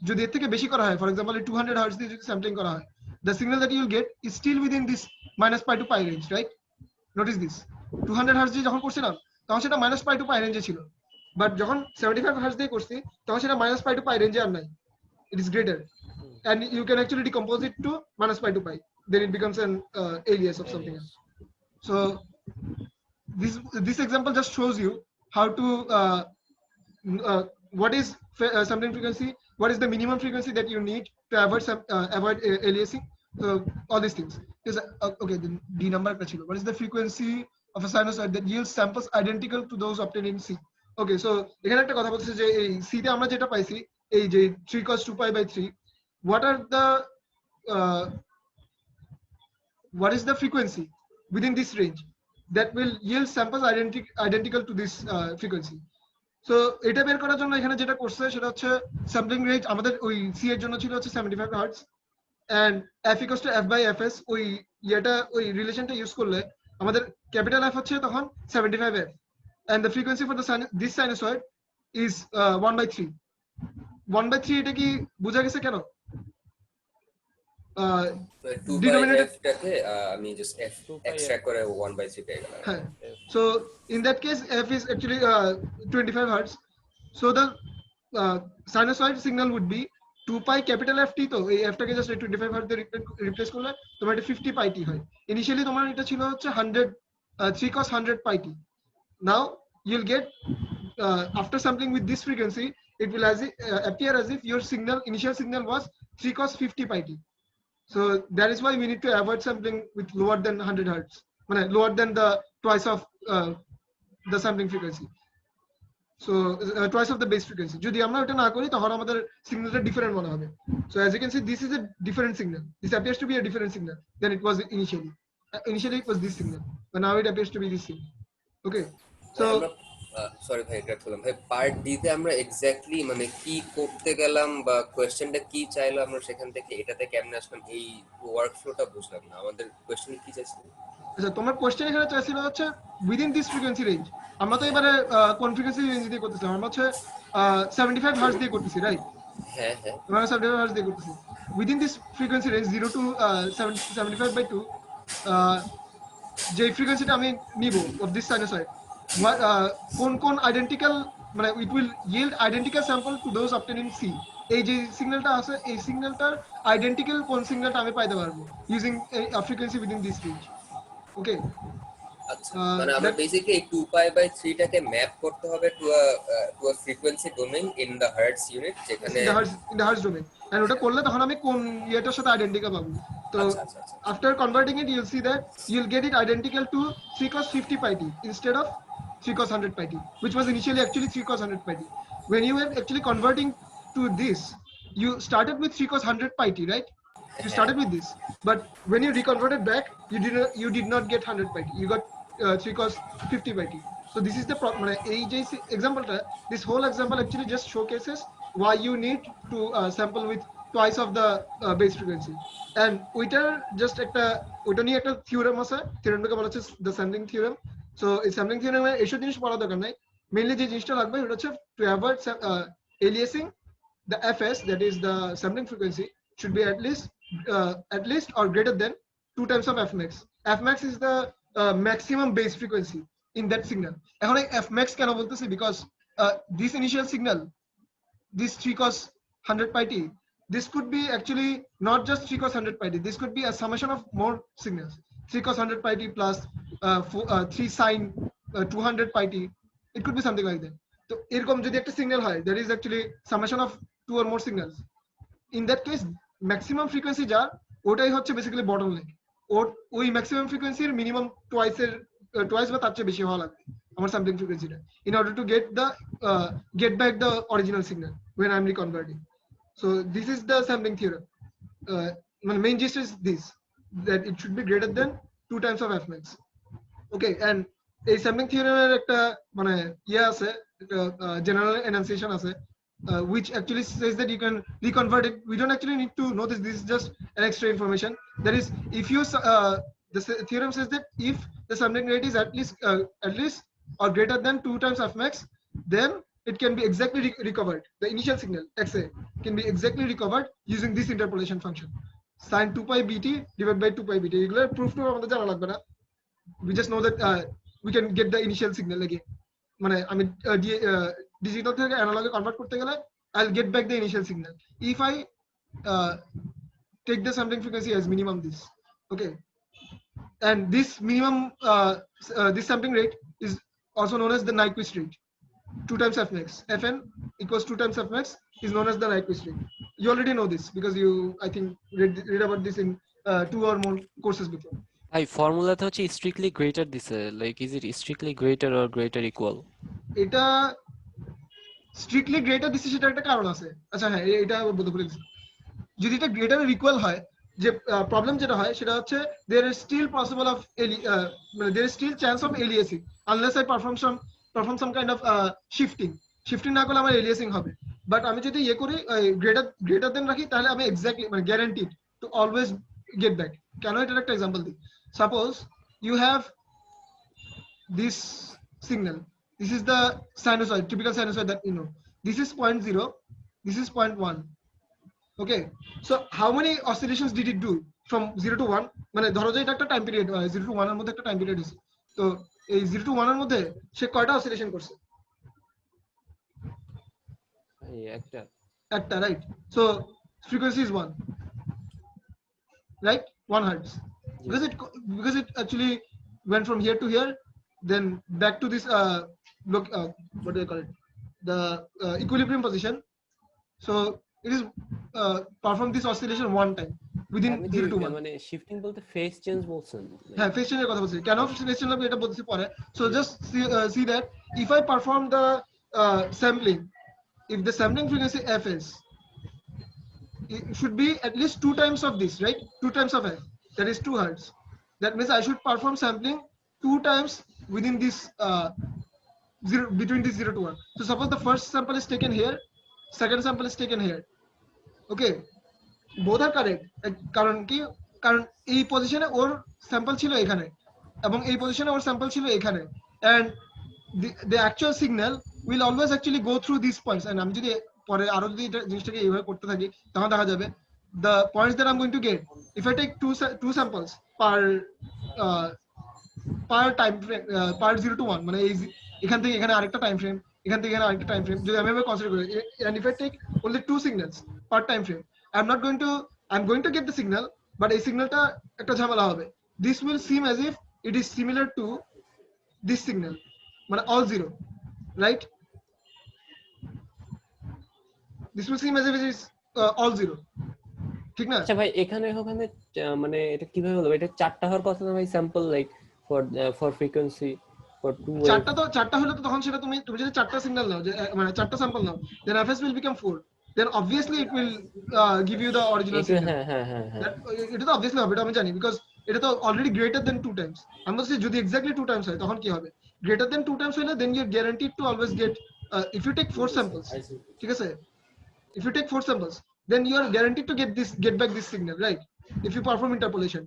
যদি এর থেকে বেশি করা হয়, for example 200 hertz দিয়ে যদি sampling করা হয়, the signal that you will get is still within this -pi to pi range, right? Notice this, 200 hertz দিয়ে যখন করছিলাম তখন সেটা -pi to pi range ছিল, বাট যখন 75 hertz দিয়ে করছি তখন সেটা -pi to pi range আর নাই, it is greater, and you can actually decompose it to -pi to pi, then it becomes an alias of something else. So this example just shows you how to what is sampling frequency, what is the minimum frequency that you need to avoid aliasing. So all these things is okay. Then D number chilo, what is the frequency of a sinusoid that yields samples identical to those obtained in C? Okay, so এখানে একটা কথা বলতেছে যে এই C তে আমরা যেটা পাইছি এই যে 3 cos 2 pi by 3, what are the what is the frequency within this range that will yield samples identical to this frequency. So এটা বের করার জন্য এখানে যেটা করছে সেটা হচ্ছে স্যাম্পলিং রেঞ্জ আমাদের ওই সি এর জন্য ছিল হচ্ছে 75 hertz and f equals to f by fs, ওই ওই রিলেশনটা ইউজ করলে আমাদের ক্যাপিটাল F হচ্ছে তখন 75f and the frequency for this sinusoid is 1/3. 1/3 এটা কি বোঝা গেছে কেন? 2/f টাকে আমি জাস্ট f এক্সট্রাক্ট করে 1/3 পেয়ে গেলাম। হ্যাঁ, so in that case f is actually 25 hertz, so the sinusoid signal would be 2 pi capital F t, তো এই f টাকে জাস্ট 25 hertz দিয়ে রিপ্লেস করলে তোমার এটা 50 pi t হয়। ইনিশিয়ালি তোমার এটা ছিল হচ্ছে 100 3 cos 100 pi t. Now you'll get after sampling with this frequency, it will appear as if your initial signal was 3 cos 50 pi t. So that is why we need to avoid sampling with lower than 100 hertz, lower than the twice of the sampling frequency. So twice of the base frequency. যদি আমরা এটা না করি তখন আমাদের সিগন্যালটা different মনে হবে। So as you can see, this is a different signal. This appears to be a different signal than it was initially. Initially it was this signal, but now it appears to be this signal. Okay. So sorry ভাই, এটা বললাম ভাই part D তে আমরা exactly মানে কি করতে গেলাম বা কোশ্চেনটা কি চাইলো আমরা সেখান থেকে এটাতে কেমনে আসলাম এই ওয়ার্কফ্লোটা বুঝলাম না। আমাদের কোশ্চেন কি চাইছিল? আচ্ছা, তোমার কোশ্চেন এখানে চাইছিল হচ্ছে উইদিন দিস ফ্রিকোয়েন্সি রেঞ্জ। আমরা তো এবারে কোন ফ্রিকোয়েন্সি রেঞ্জ দিয়ে করতেছিলাম? আমরা হচ্ছে 75 হার্টজ দিয়ে করতেছি, রাইট? হ্যাঁ হ্যাঁ, আমরা 75 হার্টজ দিয়ে করতেছি। Within this frequency range 0 to 75/2, যে ফ্রিকোয়েন্সিটা আমি নিব অফ দিস সাইনোসয়েড, কোন আইডেন্টিক্যাল মানে it will yield identical sample to those obtain in C. এই যে সিগন্যালটা আছে এই সিগন্যালটার আইডেন্টিক্যাল কোন সিগন্যালটা আমি পাইতে পারবো using frequency within this range. Okay, আচ্ছা মানে আমরা বেসিক্যালি এই 2 pi by 3 টাকে ম্যাপ করতে হবে to a frequency domain in the hertz unit, যেখানে in the hertz domain, and ওটা করলে তখন আমি কোন ইয়েটার সাথে আইডেন্টিক্যাল পাবো। তো আচ্ছা after converting it, you'll see that you'll get it identical to 3 cos 50 pi t instead of 3 cos 100 pi t, which was initially actually 3 cos 100 pi t. When you were actually converting to this, you started with 3 cos 100 pi t, right? You started with this, but when you reconverted back, you did not get 100 pi t. You got 3 cos 50 pi t. So this is the problem. Example, this whole example actually just showcases why you need to sample with twice of the base frequency. And ওইটার just ওইটা নিয়ে একটা theorem আছে, থিওরেমটাকে বলা হচ্ছে the sampling theorem. So এই sampling theorem এর এইসব জিনিস পড়া দরকার নাই। মেইনলি যে জিনিসটা লাগবে সেটা হচ্ছে to avoid aliasing, the fs, that is the sampling frequency, should be at least or greater than 2 times of fmax. Fmax is the maximum base frequency in that signal. এখন এই fmax কেন বলতেছি? because this initial signal, this 3 cos 100 pi t, this could be actually not just 3 cos 100 pi t, this could be a summation of more signals, 3 cos 100 pi t plus 3 sin 200 pi t, it could be something like that. তো এরকম যদি একটা signal হয়, that is actually summation of 2 or more signals. In that case, maximum frequency যা ওটাই হচ্ছে basically bottleneck. ওই maximum ফ্রিকোয়েন্সির minimum twice এর twice বা তার চেয়ে বেশি হওয়া লাগবে আমার sampling ফ্রিকোয়েন্সিটা in order to get back the original signal when I'm reconverting. So this is the sampling theorem. Main gist is this, that it should be greater than 2 times of f max. Okay, and এই sampling theorem এর একটা মানে আছে, একটা general enunciation আছে, which actually says that you can reconvert it. We don't actually need to know this is just an extra information. That is, if you the theorem says that if the sampling rate is at least or greater than 2 times f max, then it can be exactly recovered. The initial signal xa can be exactly recovered using this interpolation function, sin 2 pi bt divided by 2 pi bt. এগুলোর proof টা আমাদের জানা লাগবে না, we just know that we can get the initial signal again. মানে আমি digital থেকে analog এ convert করতে গেলে I'll get back the initial signal if I take the sampling frequency as minimum this. Okay, and this minimum this sampling rate is also known as the Nyquist rate, 2 times f max. Fn equals 2 times f max is known as the Nyquist rate. You already know this because you, I think, read about this in 2 or more courses before. ভাই ফর্মুলাতে হচ্ছে strictly greater দিছে, like is it strictly greater or greater equal? এটা strictly greater দিছে সেটা একটা কারণ আছে। আচ্ছা হ্যাঁ, এটা বলতে ভুলে গেছি। যদি এটা গ্রেটার এর ইকুয়াল হয়, যে প্রবলেম যেটা হয় সেটা হচ্ছে there is still possible of মানে there is still chance of aliasing unless I perform some kind of shifting না করলে আমার aliasing হবে। বাট আমি যদি ইয়ে করি গ্রেটার দেন রাখি, তাহলে আমি এক্স্যাক্টলি মানে guaranteed two always get back. কেন এটার একটা এক্সাম্পল দিই। Suppose you have this signal, this is the sinusoid, typical sinusoid that you know, this is 0.0, this is 0.1. Okay, so how many oscillations did it do from 0 to 1? মানে ধরো যে এটা একটা time period, 0 to 1 এর মধ্যে একটা time period আছে, তো এই 0 to 1 এর মধ্যে সে কয়টা অসিলেশন করছে? একটা, right? So frequency is 1, right? 1 hertz, because it actually went from here to here, then back to this what do you call it, the equilibrium position. So it is perform this oscillation one time within 0 to 1. মানে shifting বলতে phase change বলছেন? হ্যাঁ, phase চেঞ্জের কথা বলছি। কেন phase change হবে এটা বলতেছি পরে। So just see that if I perform the sampling, if the sampling frequency fs, it should be at least 2 times of this, right? 2 times of f, that is 2 hertz. That means I should perform sampling 2 times within this between this 0 to 1. So suppose the first sample is taken here, second sample is taken here. Okay, both are correct. কারণ কি, কারণ এই পজিশনে ওর sample ছিল এখানে এবং এই পজিশনে ওর স্যাম্পল ছিল এখানে, and the actual signal will always actually go through these points. And আমি যদি পরে আরো যদি এটা জিনিসটাকে এইভাবে করতে থাকি, তখন দেখা যাবে the points that I'm going to get, if I take two samples per time frame, per 0 to 1, মানে এই এখান থেকে এখানে আরেকটা টাইম ফ্রেম, এখান থেকে এখানে আরেকটা টাইম ফ্রেম, যদি আমি এভাবে কনসিডার করি, and if I take only 2 signals per time frame, I'm going to get the signal, but এই সিগন্যালটা একটা ঝামেলা হবে. This will seem as if it is similar to this signal, মানে all 0, right? This will seem as if it is all 0, ঠিক না? আচ্ছা ভাই, এখানে মানে এটা কিভাবে হলো? এটা 4টা হওয়ার কথা না ভাই, sample like for frequency for 2 চারটা হলে তো তখন সেটা তুমি যদি 4টা সিগন্যাল নাও, যে মানে 4টা sample now, then fs will become 4, then obviously it will give you the original signal. হ্যাঁ এটা তো obviously হবে, এটা আমি জানি, because এটা তো অলরেডি greater than 2 times. আমি বলছি যদি exactly 2 times হয় তখন কি হবে? Greater than 2 times হলে then you're guaranteed to always get if you take 4 samples, ঠিক আছে? If you take 4 samples, then you are guaranteed to get back this signal, right? If you perform interpolation.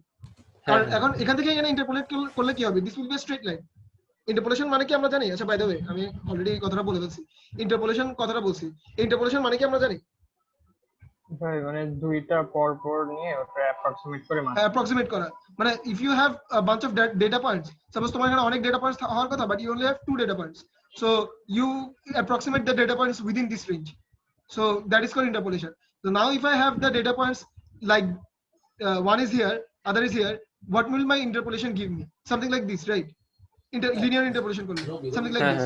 কারণ এখন এখান থেকে এখানে interpolate করলে কি হবে? This will be a straight line. Interpolation মানে কি আমরা জানি? আচ্ছা, বাই দ্য ওয়ে, আমি অলরেডি কথাটা বলে ফেলছি। ইন্টারপোলেশন কথাটা বলছি, ইন্টারপোলেশন মানে কি আমরা জানি? ভাই মানে দুইটা পর পর নিয়ে ওটা অ্যাপ্রক্সিমেট করা, মানে if you have a bunch of data points, suppose তোমার এখানে অনেক data points হওয়ার কথা, but you only have 2 data points, so you approximate the data points within this range, so that is called interpolation. So now if I have the data points like one is here, other is here, what will my interpolation give me? Something like this, right? Linear interpolation করলে something like this.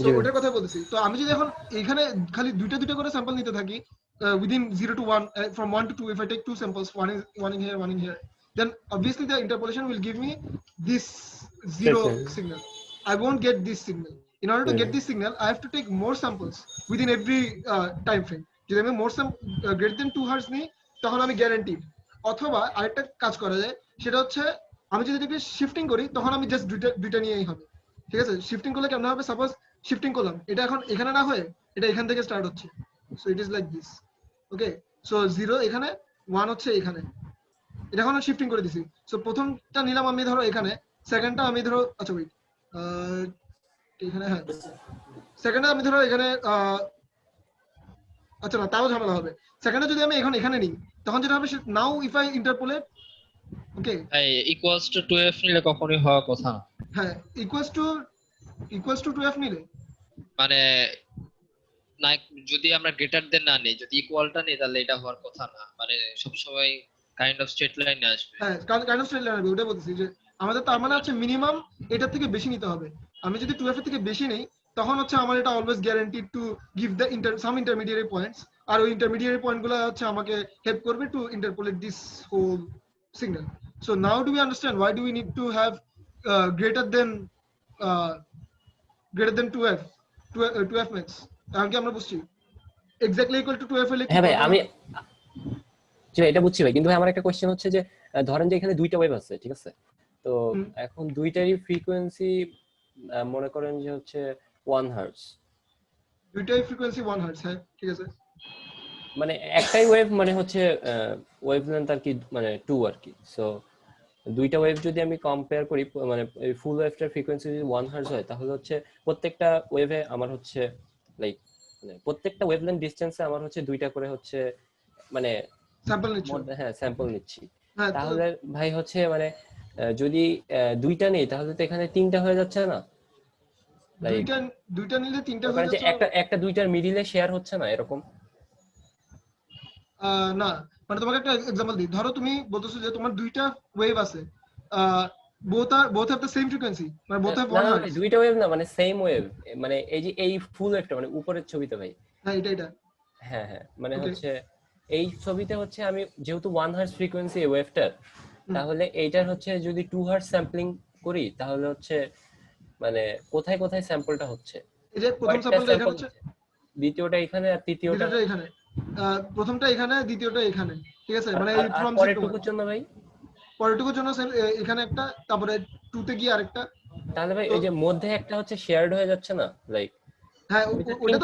So ওটার কথা বলতেছি। তো আমি যদি এখন এখানে খালি দুইটা করে স্যাম্পল নিতে থাকি within 0 to 1, from 1 to 2, if I take 2 samples, one in here, one in here, then obviously the interpolation will give me this zero Certain. signal. I won't get this signal. In order to get this signal, I have to take more samples within every time frame. যদি আমি more greater than 2 hertz নিই তখন আমি guaranteed. অথবা আরেকটা কাজ করা যায়, সেটা হচ্ছে আমি যদি এটাকে শিফটিং করি তখন আমি জাস্ট দুইটা নিয়েই হবে। ঠিক আছে, শিফটিং করলে কেমন হবে, সাপোজ শিফটিং করলাম, এটা এখন এখানে না হয়ে এটা এখান থেকে স্টার্ট হচ্ছে, so it is like this. Okay, so 0 এখানে, 1 হচ্ছে এখানে, এটা এখন শিফটিং করে দিছি। সো প্রথমটা নিলাম আমি ধরো এখানে, সেকেন্ডটা আমি ধরো, আচ্ছা ওয়েট, এখানে, হ্যাঁ সেকেন্ডটা আমি ধরো এখানে, আচ্ছা না তাও ঝামেলা হবে। সেকেন্ডটা যদি আমি এখানে নিই তখন যেটা হবে, নাও ইফ আই ইন্টারপোলেট, ওকে ভাই ইকুয়ালস টু 2f নিলে কখনোই হওয়ার কথা না। হ্যাঁ, ইকুয়ালস টু 2f নিলে মানে না, যদি আমরা গ্রেটার দেন না নেই, যদি ইকুয়ালটা নেই তাহলে এটা হওয়ার কথা না, মানে সবসময় কাইন্ড অফ স্ট্রেট লাইনে আসবে। হ্যাঁ, কাইন্ড অফ স্ট্রেট লাইন হবে, ওটাই বলতেছি যে আমাদের তার মানে হচ্ছে মিনিমাম এটার থেকে বেশি নিতে হবে। আমি যদি 2f এর থেকে বেশি নেই তখন হচ্ছে আমার এটা always guaranteed to give the some intermediate points, আর ওই ইন্টারমিডিয়েট পয়েন্টগুলো হচ্ছে আমাকে হেল্প করবে to interpolate this whole signal. So now do we understand why do we need to have greater than 2f 2f max? এখন কি আমরা বুঝছি এক্স্যাক্টলি ইকুয়াল টু 2f হলে কি হ্যাঁ ভাই, করবো? আমি এটা বুঝছি ভাই, কিন্তু ভাই আমার একটা কোশ্চেন হচ্ছে যে ধরেন যে এখানে দুইটা ওয়েভ আছে, ঠিক আছে, তো এখন দুইটারই ফ্রিকোয়েন্সি মনে করেন যে হচ্ছে 1 হার্টজ, দুইটাই ফ্রিকোয়েন্সি 1 হার্টজ, হ্যাঁ ঠিক আছে। মানে একটাই ওয়েভ মানে হচ্ছে ওয়েভলেন্থ আর কি, মানে 2 আর কি। সো দুইটা ওয়েভ যদি আমি কম্পেয়ার করি, মানে ফুল ওয়েভটার ফ্রিকোয়েন্সি যদি 1 হার্টজ হয়, তাহলে হচ্ছে প্রত্যেকটা ওয়েভে আমার হচ্ছে লাইক, মানে প্রত্যেকটা ওয়েভলেন্থ ডিসটেন্সে আমার হচ্ছে দুইটা করে হচ্ছে মানে স্যাম্পল নিচ্ছি, হ্যাঁ স্যাম্পল নিচ্ছি। হ্যাঁ তাহলে ভাই হচ্ছে মানে যদি দুইটা নেই তাহলে তো এখানে তিনটা হয়ে যাচ্ছে না, লাইক দুইটা নিলে তিনটা হয়ে কারণ যে যাচ্ছে। একটা দুইটার মিডিলে শেয়ার হচ্ছে না এরকম। না, মানে তোমাকে একটা এক্সাম্পল দিই, ধরো তুমি বলতেছো যে তোমার দুইটা ওয়েভ আছে, both have the same frequency, মানে both have না 1 না hertz। ভাই, দুইটা ওয়েভ না, মানে সেম ওয়েভ, মানে এই যে এই ফুল ওয়েভটা মানে উপরের ছবিতে ভাই। হ্যাঁ এটা হ্যাঁ হ্যাঁ, মানে Okay. হচ্ছে এই ছবিতে হচ্ছে আমি যেহেতু 1 হার্টজ ফ্রিকোয়েন্সি ওয়েভটার, তাহলে এইটার হচ্ছে যদি 2 হার্টজ স্যাম্পলিং করি তাহলে হচ্ছে মানে কোথায় কোথায় স্যাম্পলটা হচ্ছে, এই যে প্রথম কয়েকটা স্যাম্পলটা এখানে স্যাম্পল, হচ্ছে, দ্বিতীয়টা এখানে আর তৃতীয়টা, দ্বিতীয়টা এখানে, প্রথমটা এখানে, দ্বিতীয়টা এখানে, ঠিক আছে, মানে এই আর ফ্রম পরের টুকুর জন্য ভাই, পরেরটুকুর জন্য এখানে একটা, তারপরে 2 তে গিয়ে আরেকটা। তাহলে ভাই তো- ওই যে মধ্যে একটা হচ্ছে শেয়ার্ড হয়ে যাচ্ছে না, লাইক হ্যাঁ ওটা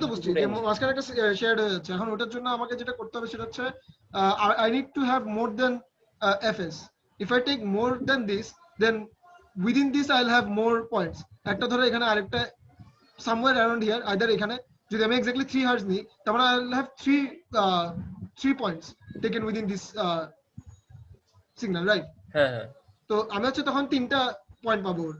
তো বুঝছি যে range. মাঝখানে একটা শেয়ার হয়ে যাচ্ছে। এখন ওটার জন্য আমাকে যেটা করতে হবে সেটা হচ্ছে I need to have more than fs। If I take more than this, then within this I will have more points. একটা ধরো এখানে আরেকটা somewhere around here, either এখানে যদি আমি exactly 3 hertz নিই তাহলে I will have three points taken within this signal, right? হ্যাঁ হ্যাঁ তো আমি হচ্ছে তখন 3টা পয়েন্ট পাবো ওর।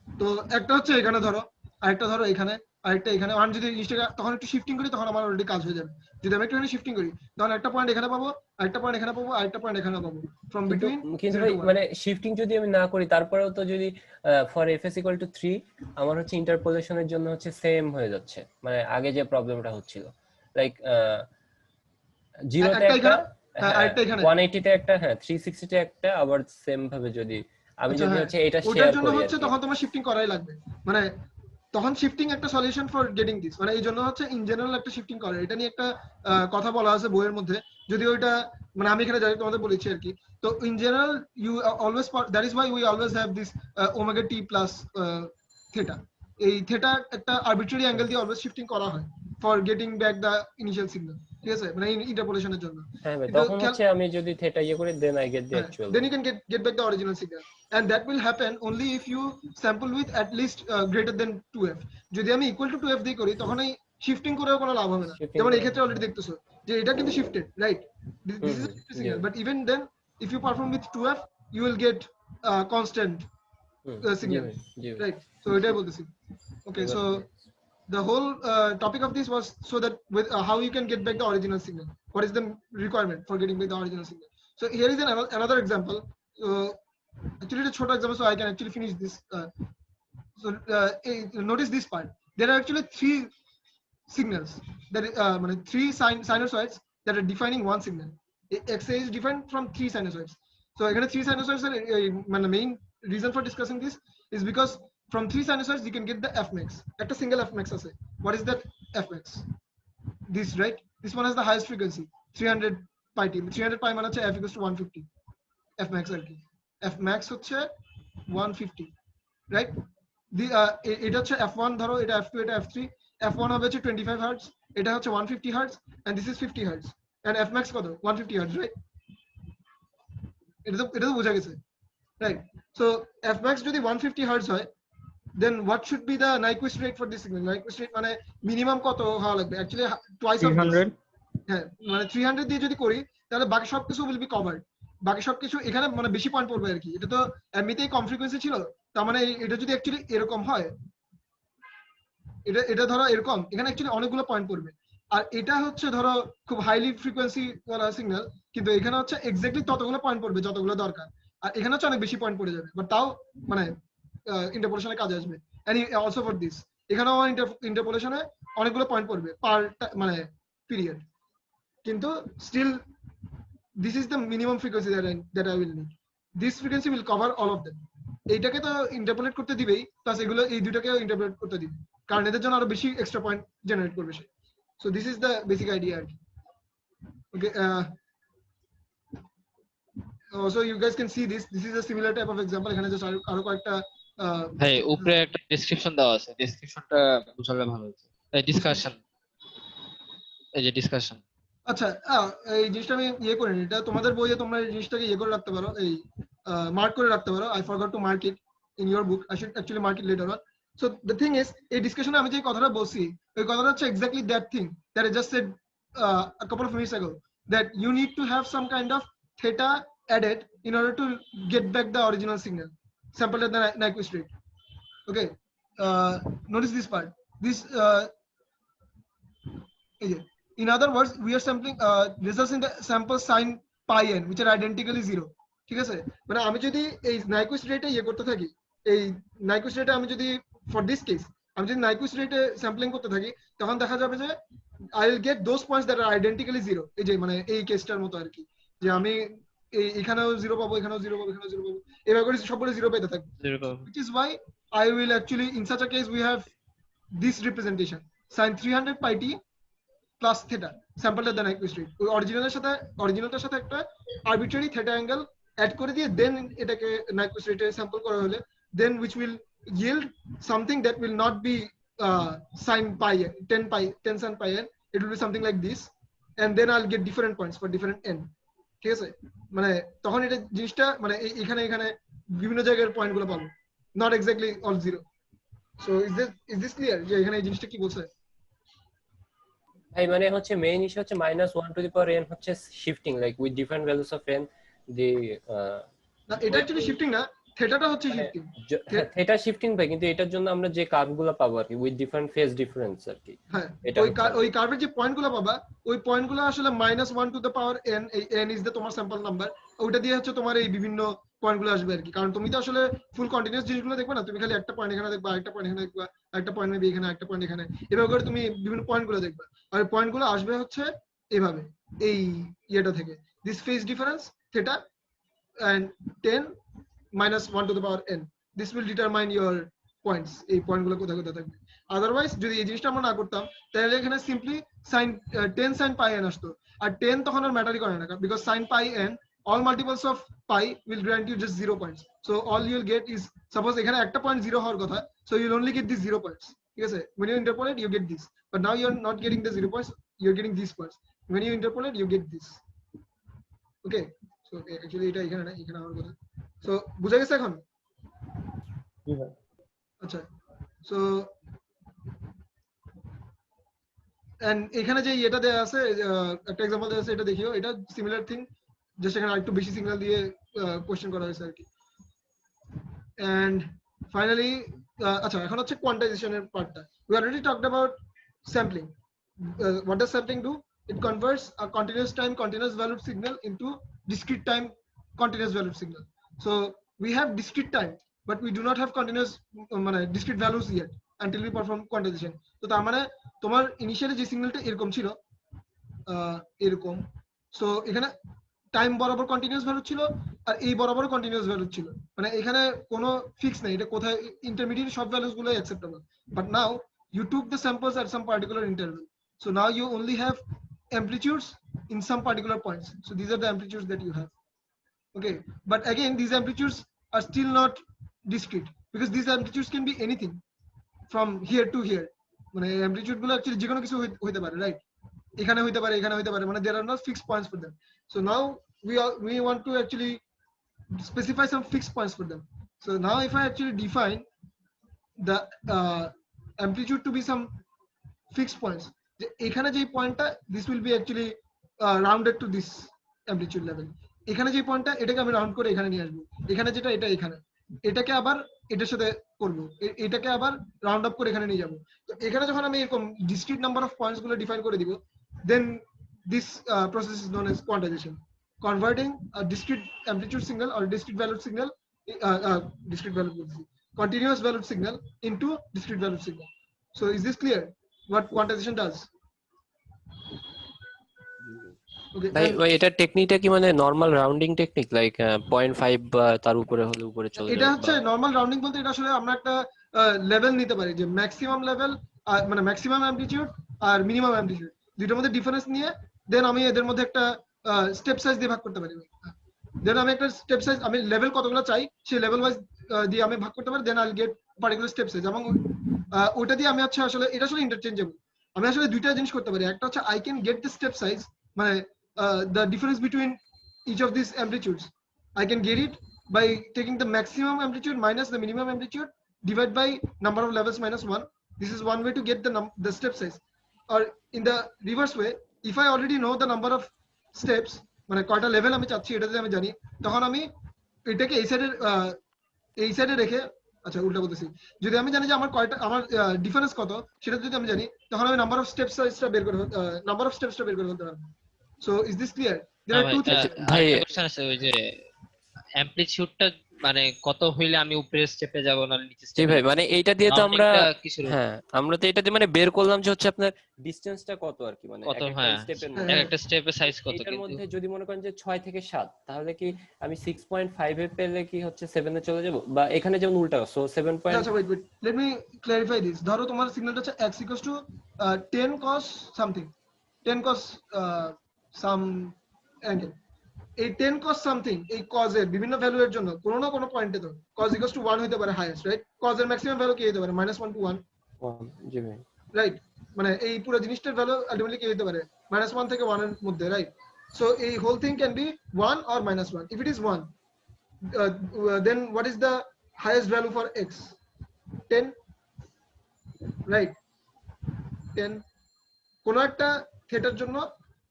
তো একটা হচ্ছে এখানে ধরো, আরেকটা ধরো এখানে, আরেকটা এখানে। আমি যদি জিনিসটা তখন একটু শিফটিং করি তখন আমার অলরেডি কাজ হয়ে যাবে। যদি আমি একটু শিফটিং করি তখন একটা পয়েন্ট এখানে পাবো, আরেকটা পয়েন্ট এখানে পাবো, আরেকটা পয়েন্ট এখানে পাবো, ফ্রম কিন্তু বিটুইন কিন্তু ভাই মানে শিফটিং যদি আমি না করি তারপরেও তো যদি ফর fs equal to 3 আমার হচ্ছে ইন্টারপোলেশনের জন্য হচ্ছে সেম হয়ে যাচ্ছে, মানে আগে যে প্রবলেমটা হচ্ছিল, লাইক 0 তে একটা একটা, হ্যাঁ, আরেকটা এখানে। 180 তে একটা, হ্যাঁ 360 তে একটা, আবার সেম ভাবে যদি আমি আচ্ছা, যদি হ্যাঁ, হচ্ছে এটা ওটার শেয়ার জন্য করি হচ্ছে তখন তোমার শিফটিং করাই লাগবে। মানে তখন শিফটিং একটা সলিউশন ফর গেটিং দিস, মানে এই জন্য হচ্ছে ইন জেনারেল একটা শিফটিং করে। এটা নিয়ে একটা কথা বলা আছে বইয়ের মধ্যে, যদি ওইটা মানে আমি এখানে জানি তোমাদের বলেছি আর কি। তো in general you always, that is why we always have this omega t plus theta. এই থিটা একটা আরবিট্রারি অ্যাঙ্গেল দিয়ে অলওয়েজ শিফটিং করা হয় for getting back the initial signal, ঠিক আছে, মানে ইন্টারপোলেশনের জন্য। হ্যাঁ ভাই, কিন্তু তখন হচ্ছে আমি যদি থেটা ইয়ে করি then I get the actual, then you can get back the original signal, and that will happen only if you sample with at least greater than 2f. যদি আমি equal to 2f দিয়ে করি তখন এই shifting করেও কোনো লাভ হবে না। Shifting যেমন এই করে- ক্ষেত্রে অলরেডি দেখতেছো যে এটা কিন্তু shifted, right? This is a shifted signal, yeah. but even then if you perform with 2f you will get constant signal, জি ভাই। right? So এটাই বলতেছি। Okay, so the whole topic of this was so that with how you can get back the original signal. What is the requirement for getting back the original signal? So here is another example. Actually, it's a short example, so I can actually finish this. So notice this part. There are actually 3 signals that three sinusoids that are defining one signal. XA is different from 3 sinusoids. So এখানে 3 sinusoids are main reason for discussing this is because from 3 sinusoids you can get the f max. একটা single f max আছে. What is that f max? This, right? This one has the highest frequency, 300 pi t. 300 pi মানে হচ্ছে f equals to 150. f max আর কি, f max হচ্ছে 150, right? এটা হচ্ছে f1, ধরো এটা f2, এটা f3. f1 হবে হচ্ছে 25 hertz, এটা হচ্ছে 150 hertz, and this is 50 hertz, and f max কত? 150 hertz, right? এটা তো বোঝা গেছে, right? So f max যদি 150 hertz হয়, then what should be the Nyquist rate for this signal? Nyquist rate মানে minimum কত হওয়া লাগবে? Actually twice of this. 300 হ্যাঁ, মানে 300 দিয়ে যদি করি তাহলে বাকি সবকিছু will be covered. বাকি সবকিছু এখানে মানে বেশি পয়েন্ট পড়বে আর কি। এটা তো এমনিতেই কম ফ্রিকোয়েন্সি ছিল, তার মানে এটা যদি অ্যাকচুয়ালি এরকম হয়, এটা ধরো এরকম, এখানে অ্যাকচুয়ালি অনেকগুলো পয়েন্ট পড়বে। আর এটা হচ্ছে ধরো খুব হাইলি ফ্রিকোয়েন্সি ওয়ালা সিগন্যাল, কিন্তু এখানে হচ্ছে এক্স্যাক্টলি ততগুলো পয়েন্ট পড়বে যতগুলো দরকার, আর এখানে হচ্ছে অনেক বেশি পয়েন্ট পড়ে যাবে, বাট তাও মানে ইন্টারপোলেশনে কাজে আসবে। এন্ড অলসো ফর দিস, এখানেও ইন্টারপোলেশনে অনেকগুলো পয়েন্ট পড়বে পার মানে পিরিয়ড, কিন্তু still this is the minimum frequency that I will need. This frequency will cover all of them. এইটাকে তো ইন্টারপোলেট করতে দিবেই, প্লাস এগুলো এই দুটাকেও ইন্টারপোলেট করতে দিবে, কারণ এদের জন্য আরো বেশি এক্সট্রা পয়েন্ট জেনারেট করবে সে। So this is the basic idea আর কি। Okay, so you guys can see this is a similar type of example. এখানে জাস্ট আরো কয়েকটা ভাই উপরে একটা ডেসক্রিপশন দেওয়া আছে, ডেসক্রিপশনটা বুঝালে ভালো হতো। এই ডিসকাশন, এই যে ডিসকাশন। আচ্ছা, এই জিনিসটা আমি ইয়ে করিনি, এটা তোমাদের বইয়ে তোমরা এই জিনিসটাকে ইয়ে করে রাখতে পারো, এই মার্ক করে রাখতে পারো। I forgot to mark it in your book, I should actually mark it later on. So the thing is, এই ডিসকাশনে আমি যে কথাটা বলছি, ওই কথাটা হচ্ছে exactly that thing that I just shed a couple of minutes ago, that you need to have some kind of theta added in order to get back the original signal sampled at the Nyquist rate. Okay, notice this part. This in other words, we are sampling results in the sample sign pi n which are identically 0. ঠিক আছে, মানে আমি যদি এই Nyquist rate ইয়ে করতে থাকি, এই Nyquist rate আমি যদি for this case আমি যদি Nyquist rate স্যাম্পলিং করতে থাকি, তখন দেখা যাবে যে I will get those points that are identically 0. এই যে মানে এই কেসটার মতো আর কি, যে আমি এখানেও 0 পাবো, এখানেও 0 পাবো, এখানেও 0 পাবো, এভাবে করে সবগুলো 0 পেতে থাকবো। Which is why I will actually, in such a case, we have this representation, sin 300 pi t plus theta sampled at the Nyquist rate. ওই অরিজিনালটার সাথে একটা আরবিট্রারি থিটা অ্যাঙ্গেল অ্যাড করে দিয়ে দেন এটাকে Nyquist rate স্যাম্পল করা হলে, then which will yield something that will not be sin pi n, 10 sin pi n. It will be something like this, and then I'll get different points for different n. ঠিক আছে, মানে তখন এটা জিনিসটা মানে এখানে বিভিন্ন জায়গার পয়েন্ট গুলো পাবো, not exactly all 0. So is this clear যে এখানে এই জিনিসটা কি বলছে? ভাই মানে হচ্ছে মেইন ইস্যু হচ্ছে -1 টু দি পাওয়ার n হচ্ছে shifting, like with different values of n, দি না, এটা অ্যাকচুয়ালি শিফটিং না, থেটাটা হচ্ছে শিফটিং। থিটা শিফটিং ভাই, কিন্তু এটার জন্য আমরা যে কার্ভগুলো পাবো আর কি, উইথ ডিফারেন্ট ফেজ ডিফারেন্স আর কি, হ্যাঁ, এটা ওই কার্ভের যে পয়েন্টগুলো পাবা, ওই পয়েন্টগুলো আসলে -1 টু দ্য পাওয়ার n, এই n ইজ দ্য তোমার স্যাম্পল নাম্বার, ওইটা দিয়ে হচ্ছে তোমার এই বিভিন্ন পয়েন্টগুলো আসবে আর কি। কারণ তুমি তো আসলে ফুল কন্টিনিউয়াস জিনিসগুলো দেখবে না, তুমি খালি একটা পয়েন্ট এখানে দেখবা, একটা পয়েন্ট এখানে দেখবা, একটা পয়েন্ট মেবি এখানে, একটা পয়েন্ট এখানে, এভাবে করে তুমি বিভিন্ন পয়েন্টগুলো দেখবা, আর পয়েন্টগুলো আসবে হচ্ছে এভাবে এই ইয়েটা থেকে, this phase difference theta and 10 minus 1 to the power n. This will determine your points. এই পয়েন্টগুলো কোথায় কোথায় থাকবে। আদারওয়াইজ যদি এই জিনিসটা আমরা না করতাম, তাহলে এখানে simply sin 10 sin pi n আসতো, আর 10 তখন আর ম্যাটারই করে না, because sin pi n all multiples of pi will grant you just 0 points. So all you'll get is, suppose এখানে একটা পয়েন্ট 0 হওয়ার কথা, so you'll only get these 0 points. ঠিক আছে, when you interpolate you get this, but now you're not getting the 0 points, you're getting these points. When you interpolate you get this. Okay, so actually এটা এখানে না, এখানে হওয়ার কথা। So বুঝা গেছে এখন? আচ্ছা, so and এখানে যে এটা দেয়া আছে, একটা एग्जांपल দেয়া আছে, এটা দেখিও, এটা সিমিলার থিং, জাস্ট এখানে আরেকটু বেশি সিগন্যাল দিয়ে কোশ্চেন করা হয়েছে আর কি। and finally আচ্ছা, এখন হচ্ছে কোয়ান্টাইজেশনের পার্টটা। we already talked about sampling. What does sampling do? It converts a continuous time continuous valued signal into discrete time continuous valued signal. So we have discrete time, but we do not have continuous discrete values yet until we perform quantization. তো তার মানে তোমার initially যে সিগন্যালটা এরকম ছিল, এরকম, so এখানে time বরাবর কন্টিনিউয়াস ভ্যালু ছিল আর এই বরাবর কন্টিনিউয়াস ভ্যালু ছিল, মানে এখানে কোনো ফিক্স নেই এটা কোথায় ইন্টারমিডিয়েট সব ভ্যালুস গুলো acceptable. But now you took the samples at some particular interval, so now you only have amplitudes in some particular points, so these are the amplitudes that you have. Okay, but again these amplitudes are still not discrete because these amplitudes can be anything from here to here, মানে amplitude গুলো actually যে কোনো কিছু হইতে পারে, right? এখানে হইতে পারে, এখানে হইতে পারে, মানে there are no fixed points for them. So now we want to actually specify some fixed points for them. So now if I actually define the amplitude to be some fixed points, যে এখানে যে পয়েন্টটা this will be actually rounded to this amplitude level, এখানে যে পয়েন্টটা এটাকে আমি round করে এখানে নিয়ে আসবো, এখানে যেটা এটা এখানে, এটাকে আবার এটার সাথে করব, এটাকে আবার রাউন্ড আপ করে এখানে নিয়ে যাব। তো এখানে যখন আমি এরকম ডিসক্রিট নাম্বার অফ পয়েন্টস গুলো ডিফাইন করে দিব, then this process is known as quantization, converting a discrete amplitude signal or discrete valued signal, continuous valued signal into discrete valued signal. So is this clear what quantization does? Okay, ভাই and ভাই এটা টেকনিকটা কি মানে normal rounding technique like 0.5 বা তার উপরে হলে উপরে চলে এটা যাবে হচ্ছে নরমাল রাউন্ডিং বলতে এটা আসলে আমরা একটা লেভেল নিতে পারি যে ম্যাক্সিমাম লেভেল, মানে ম্যাক্সিমাম অ্যামপ্লিটিউড আর মিনিমাম অ্যামপ্লিটিউড দুটোর মধ্যে ডিফারেন্স নিয়ে দেন আমি এদের মধ্যে একটা স্টেপ সাইজ দিয়ে ভাগ করতে পারি। দেন আমি একটা স্টেপ সাইজ, আমি লেভেল কতগুলো চাই সেই লেভেল ওয়াইজ দিয়ে আমি ভাগ করতে পারি, then I will get particular step size. এবং ওটা দিয়ে আমি হচ্ছে আসলে এটা আসলে ইন্টারচেঞ্জেবল, আমি আসলে দুইটা জিনিস করতে পারি। একটা হচ্ছে I can get the step size, মানে the difference between each of this amplitudes I can get it by taking the maximum amplitude minus the minimum amplitude divided by number of levels minus 1. This is one way to get the step size. Or in the reverse way, if I already know the number of steps, মানে কয়টা level আমি চাচ্ছি এটা যদি আমি জানি, তখন আমি এটাকে এই সাইডে রেখে, আচ্ছা উল্টা বলতেছি, যদি আমি জানি যে আমার কয়টা, আমার ডিফারেন্স কত সেটা যদি আমি জানি, তখন আমি নাম্বার অফ স্টেপসটা বের করে ফেলতে পারবো। So is this clear? There are two things. ভাই আরেকটা কোশ্চেন আছে, ওই যে অ্যামপ্লিটিউডটা মানে কত হইলে আমি উপরের স্টেপে যাব না নিচে জি স্টেপে ভাই, যাব, মানে এইটা দিয়ে তো আমরা রাউন্ডিংটা কিসের উপর? হ্যাঁ আমরা তো এটা দিয়ে মানে বের করলাম যে হচ্ছে আপনার ডিসটেন্সটা কত আর কি, মানে কত, এক একটা হ্যাঁ স্টেপের হ্যাঁ, মধ্যে। এক একটা স্টেপের সাইজ কত, এটার কিন্তু মধ্যে যদি মনে করেন যে 6 থেকে 7, তাহলে কি আমি 6.5 এ পেলে কি হচ্ছে 7 এ চলে যাব, বা এখানে যেমন উল্টা, সো 7. আচ্ছা wait, let me clarify this. ধরো তোমার সিগন্যালটা হচ্ছে x equals to 10 cos something, 10 cos some angle। এই 10 cos something, এই cos এর বিভিন্ন ভ্যালু এর জন্য কোনো না কোনো পয়েন্টে তো cos equals to 1 হতে পারে হাইয়েস্ট, রাইট? cos এর ম্যাক্সিমাম ভ্যালু কি হতে পারে? -1 to 1, 1 জি ভাই। রাইট? মানে এই পুরো জিনিসটার ভ্যালু আলটিমেটলি কি হতে পারে? -1 থেকে 1 এর মধ্যে, রাইট? সো এই whole thing can be 1 or -1. If it is 1, then what is the highest value for x? 10, right? 10 কোন একটা থিটার জন্য,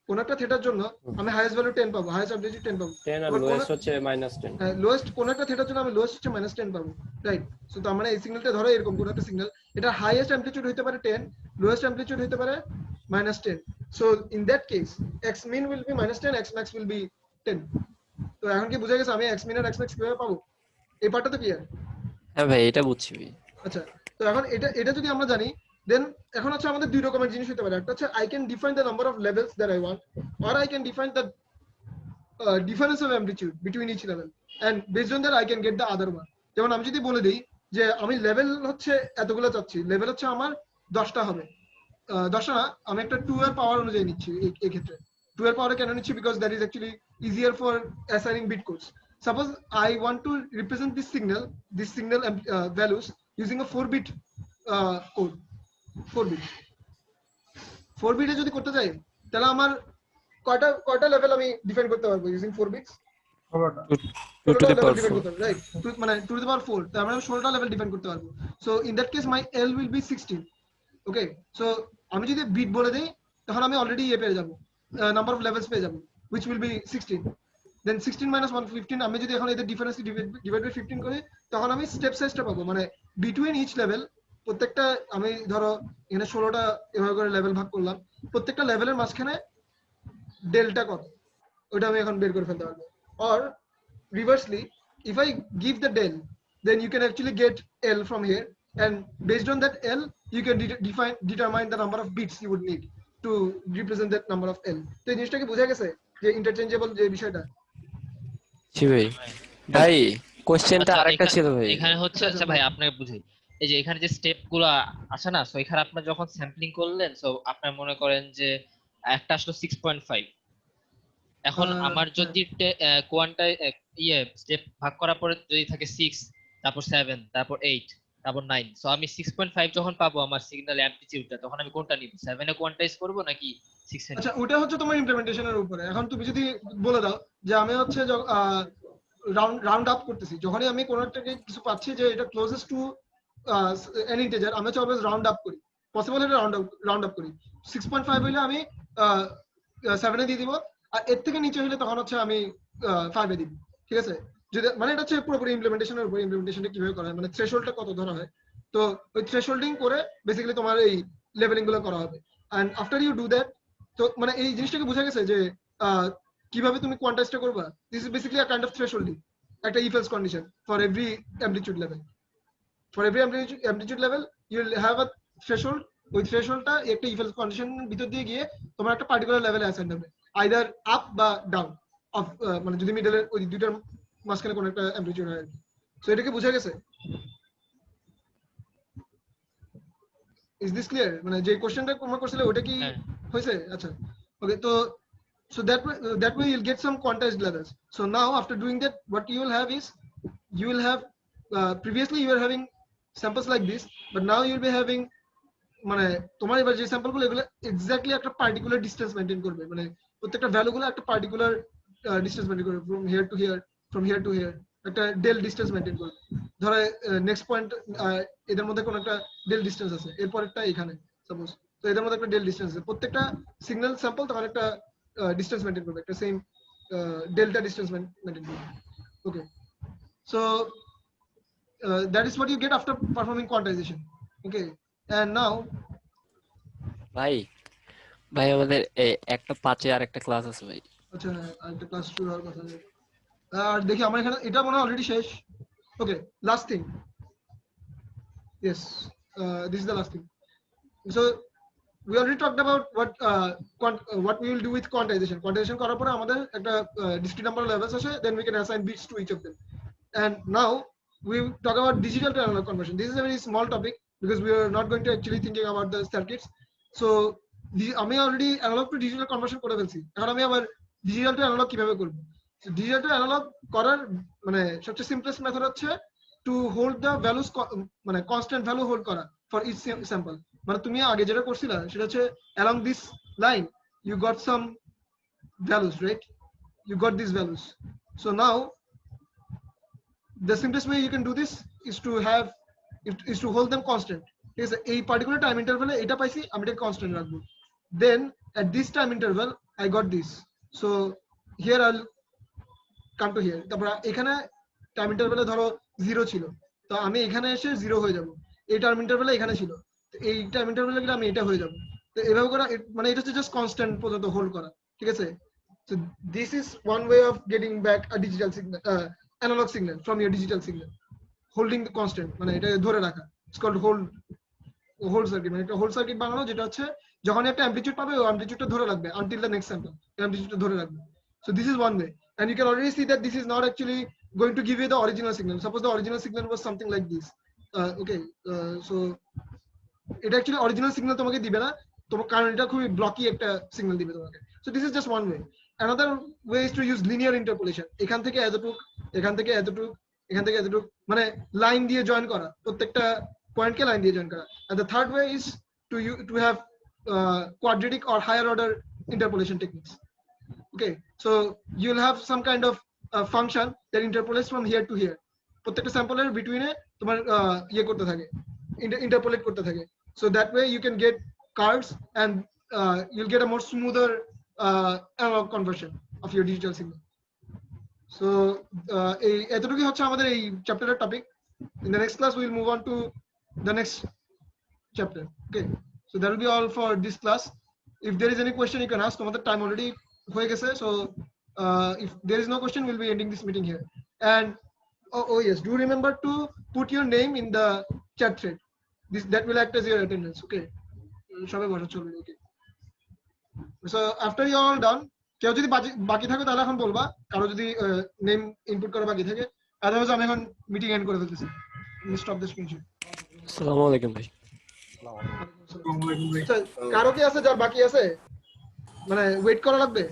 কোন একটা থিটার জন্য আমি হাইয়েস্ট ভ্যালু 10 পাবো, হাইয়েস্ট অ্যামপ্লিটিউড 10 পাবো। 10 আর লোয়েস্ট হচ্ছে -10। লোয়েস্ট কোন একটা থিটার জন্য আমি লোয়েস্ট হচ্ছে -10 পাবো, রাইট? সো তার মানে এই সিগন্যালটা ধরো এরকম কোন একটা সিগন্যাল, এটা হাইয়েস্ট অ্যামপ্লিটিউড হতে পারে 10, লোয়েস্ট অ্যামপ্লিটিউড হতে পারে -10। So in that case x min will be -10, x max will be 10। তো এখন কি বুঝা গেছে আমি x min আর x max কিভাবে পাবো? এই পার্টটা তো ক্লিয়ার? হ্যাঁ ভাই এটা বুঝছি ভাই। আচ্ছা, তো এখন এটা যদি আমরা জানি, দেন এখন হচ্ছে আমাদের দুই রকমের জিনিস হতে পারে। একটা হচ্ছে I can define the number of levels that I want, or I can define the difference of amplitude between each level, and based on that I can get the other one. যেমন আমি যদি বলে দিই যে আমি level হচ্ছে এতগুলো চাচ্ছি, লেভেল হচ্ছে আমার 10টা হবে, 10টা না, আমি একটা 2 এর পাওয়ার অনুযায়ী নিচ্ছি এই ক্ষেত্রে। 2 এর পাওয়ারে কেন নিচ্ছি? Because that is actually easier for assigning bit codes. Suppose I want to represent this signal values using a 4-bit code, 4 bit এ যদি করতে চাই তাহলে আমার কয়টা লেভেল আমি ডিফাইন করতে পারবো using 4 bits? 16টা। 2 to the power 4 right, মানে 2 to the power 4, তার মানে আমি 16টা লেভেল ডিফাইন করতে পারবো। So in that case my L will be 16। Okay, so আমি যদি বিট বলে দেই তখন আমি অলরেডি পেয়ে যাব, নাম্বার অফ লেভেলস পেয়ে যাব, which will be 16। দেন 16 - 1 15, আমি যদি এখন এদের ডিফারেন্স ডিভাইড বাই 15 করি তখন আমি স্টেপ সাইজটা পাবো, মানে বিটুইন ইচ লেভেল প্রত্যেকটা, আমি ধরো এখানে 16টা এভাবে করে লেভেল ভাগ করলাম, প্রত্যেকটা লেভেলের মাঝখানে ডেল্টা কত ওটা আমি এখন বের করে ফেলতে পারবো। Or reversely, if I give the del, then you can actually get L from here, and based on that L you can determine the number of bits you would need to represent that number of L. তো এই জিনিসটা কি বোঝা গেছে? যে interchangeable যে বিষয়টা। জি ভাই। ভাই কোশ্চেনটা আচ্ছা আরেকটা ছিল ভাই। এখানে হচ্ছে আচ্ছা, আচ্ছা ভাই আপনাকে বুঝাই, এই যে এখানে যে স্টেপ গুলা আছে না, সো এখানে আপনার যখন স্যাম্পলিং করলেন, সো আপনার মনে করেন যে একটা আসলো 6.5, এখন আমার হ্যাঁ। যদি কোয়ান্টাই স্টেপ ভাগ করার পরে যদি থাকে 6, তারপর 7, তারপর 8, তারপর 9, সো আমি 6.5 যখন পাবো আমার সিগন্যাল অ্যামপ্লিটিউডটা, তখন আমি কোনটা নিব, 7 এ কোয়ান্টাইজ করব নাকি 6 এ নিব? আচ্ছা, ওটা হচ্ছে তোমার ইমপ্লিমেন্টেশনের উপরে। এখন তুমি যদি বলে দাও যে আমি হচ্ছে রাউন্ড আপ করতেছি, যখনই আমি কোনো একটাকে কিছু পাচ্ছি যে এটা ক্লোজেস্ট টু এন ইন্টিজার, আমি হচ্ছে অলওয়েজ রাউন্ড আপ করি, পসিবল হলে রাউন্ড আপ করি। 6.5 হইলে আমি 7 এ দিয়ে দিব, আর এর থেকে নিচে হইলে তখন হচ্ছে আমি 5 এ দিব। ঠিক আছে, যদি মানে এটা হচ্ছে পুরোপুরি ইমপ্লিমেন্টেশনের উপর, ইমপ্লিমেন্টেশনটা কিভাবে করা হয়, মানে থ্রেশহোল্ডটা কত ধরা হয়, তো ওই থ্রেশহোল্ডিং করে বেসিক্যালি তোমার এই লেভেলিং গুলো করা হবে। And after you do that, তো মানে এই জিনিসটাকে বোঝা গেছে যে কিভাবে তুমি কোয়ান্টাইজটা করবা। This is basically a kind of thresholding, একটা if else condition for every amplitude level. For every amplitude level you will have a threshold. ওই থ্রেশহোল্ডটা একটা ইফ এলস কন্ডিশনের ভিতর দিয়ে গিয়ে তোমার একটা পার্টিকুলার লেভেলে অ্যাসাইন হবে, আইদার আপ বা ডাউন অফ, মানে যদি মিডলের ওই দুইটার মাঝখানে কোনো একটা অ্যামপ্লিটিউড হয়। সো এটাকে বোঝা গেছে? Is this clear? মানে যে কোশ্চেনটা তোমরা করছিলে ওটা কি হ্যাঁ হয়েছে? আচ্ছা, ওকে। তো so that way you'll get some quantized levels. So now after doing that, what you will have is, you will have previously you were having samples like this, but now you'll be having, মানে তোমার এবার যে sample গুলো এগুলো exactly একটা particular distance maintain করবে, মানে প্রত্যেকটা ভ্যালু গুলো একটা পার্টিকুলার ডিসটেন্স মেইনটেইন করবে, ফ্রম হিয়ার টু হিয়ার একটা ডেল ডিসটেন্স মেইনটেইন করবে। ধরো নেক্সট পয়েন্ট, এদের মধ্যে কোনো একটা ডেল ডিসটেন্স আছে, এরপরেরটা এখানে সাপোজ, তো এদের মধ্যে একটা ডেল ডিসটেন্স আছে, প্রত্যেকটা সিগন্যাল স্যাম্পল তখন একটা ডিসটেন্স মেইনটেইন করবে, একটা সেম ডেল্টা ডিসটেন্স মেইনটেইন করবে। ওকে, so that is what you get after performing quantization. Okay, and now ভাই ভাই আমাদের একটা 5-এ আর একটা ক্লাস আছে ভাই। আচ্ছা, আরেকটা ক্লাস শুরু হওয়ার কথা। আর দেখি আমার এখানে এটা মনে হয় অলরেডি শেষ। Okay, last thing, yes, this is the last thing. So we already talked about what we will do with quantization করার পরে আমাদের একটা discrete number of levels আছে, then we can assign bits to each of them. And now we talk about digital to analog conversion. This is a very small topic because we are not going to actually thinking about the circuits. So আমি already analogue to digital conversion করে ফেলছি, এখন আমি আবার digital two analogue কিভাবে করব। Digital two analogue করার মানে সবচেয়ে সিম্পলেস্ট মেথড হচ্ছে টু হোল্ড দ্য ভ্যালুস, মানে কনস্ট্যান্ট ভ্যালু হোল্ড করা ফর ইচ স্যাম্পল। মানে তুমি আগে যেটা করছিলা সেটা হচ্ছে along this line you got some values, right? You got these values. So now the simplest way you can do this is to hold them constant. ঠিক আছে, এই পার্টিকুলার টাইম ইন্টারভ্যালে এটা পাইছি, আমি এটা কনস্ট্যান্ট রাখবো। দেন at this time interval I got this, so here I'll come to here. তারপর এখানে টাইম ইন্টারভ্যালে ধরো 0 ছিল, তো আমি এখানে এসে 0 হয়ে যাব। এই টাইম ইন্টারভ্যালে এখানে ছিল, তো এই টাইম ইন্টারভ্যালে গেলে আমি এটা হয়ে যাব। তো এভাবে করা মানে এটা হচ্ছে জাস্ট কনস্ট্যান্ট পর্যন্ত হোল্ড করা। ঠিক আছে, so this is one way of getting back a digital signal, analog signal from your digital signal, holding the constant, মানে এটা ধরে রাখা। It's called হোল্ড সার্কিট, মানে একটা হোল্ড সার্কিট বানানো, যেটা হচ্ছে যখন একটা অ্যামপ্লিটিউড পাবে ওই অ্যামপ্লিটিউডটা ধরে রাখবে আনটিল দ্য নেক্সট স্যাম্পল, অ্যামপ্লিটিউডটা ধরে রাখবে। So this is one way, and you can already see that this is not actually going to give you the original signal. Suppose the original signal was something like this. Okay, so এটা actually original signal তোমাকে দিবে না, তোমার কারণ এটা খুবই ব্লকি একটা signal দিবে তোমাকে। So this is just one way. Another way is to use linear interpolation, এখান থেকে এতটুক, এখান থেকে এতটুক, এখান থেকে এতটুক, মানে লাইন দিয়ে জয়েন করা, প্রত্যেকটা পয়েন্টকে লাইন দিয়ে জয়েন করা। And the third way is to have quadratic or higher order interpolation techniques. Okay, so you'll have some kind of function that interpolates from here to here, প্রত্যেকটা স্যাম্পলের বিটুইনে তোমার ইয়ে করতে থাকে, interpolate করতে থাকে. So that way you can get curves and you'll get a more smoother analog conversion of your digital signal. So এই এতটুকুই হচ্ছে আমাদের এই চ্যাপ্টারের topic. In the next class we will move on to the next chapter. Okay, so that will be all for this class. If there is any question you can ask. Tomader time already হয়ে গেছে, so if there is no question we'll be ending this meeting here. And oh yes, do remember to put your name in the chat thread. That will act as your attendance. Okay, সবাই বসা চলবে। Okay, so after you are all done, কেউ যদি বাকি থাকে তাহলে এখন বলবা, কারো যদি নেম ইনপুট করা বাকি থাকে, আদারওয়াইজ আমি এখন মিটিং এন্ড করে ফেলতেছি। Stop the screenshot. আসসালামু আলাইকুম ভাই। আচ্ছা, কারো কি আছে যার বাকি আছে, মানে ওয়েট করা লাগবে?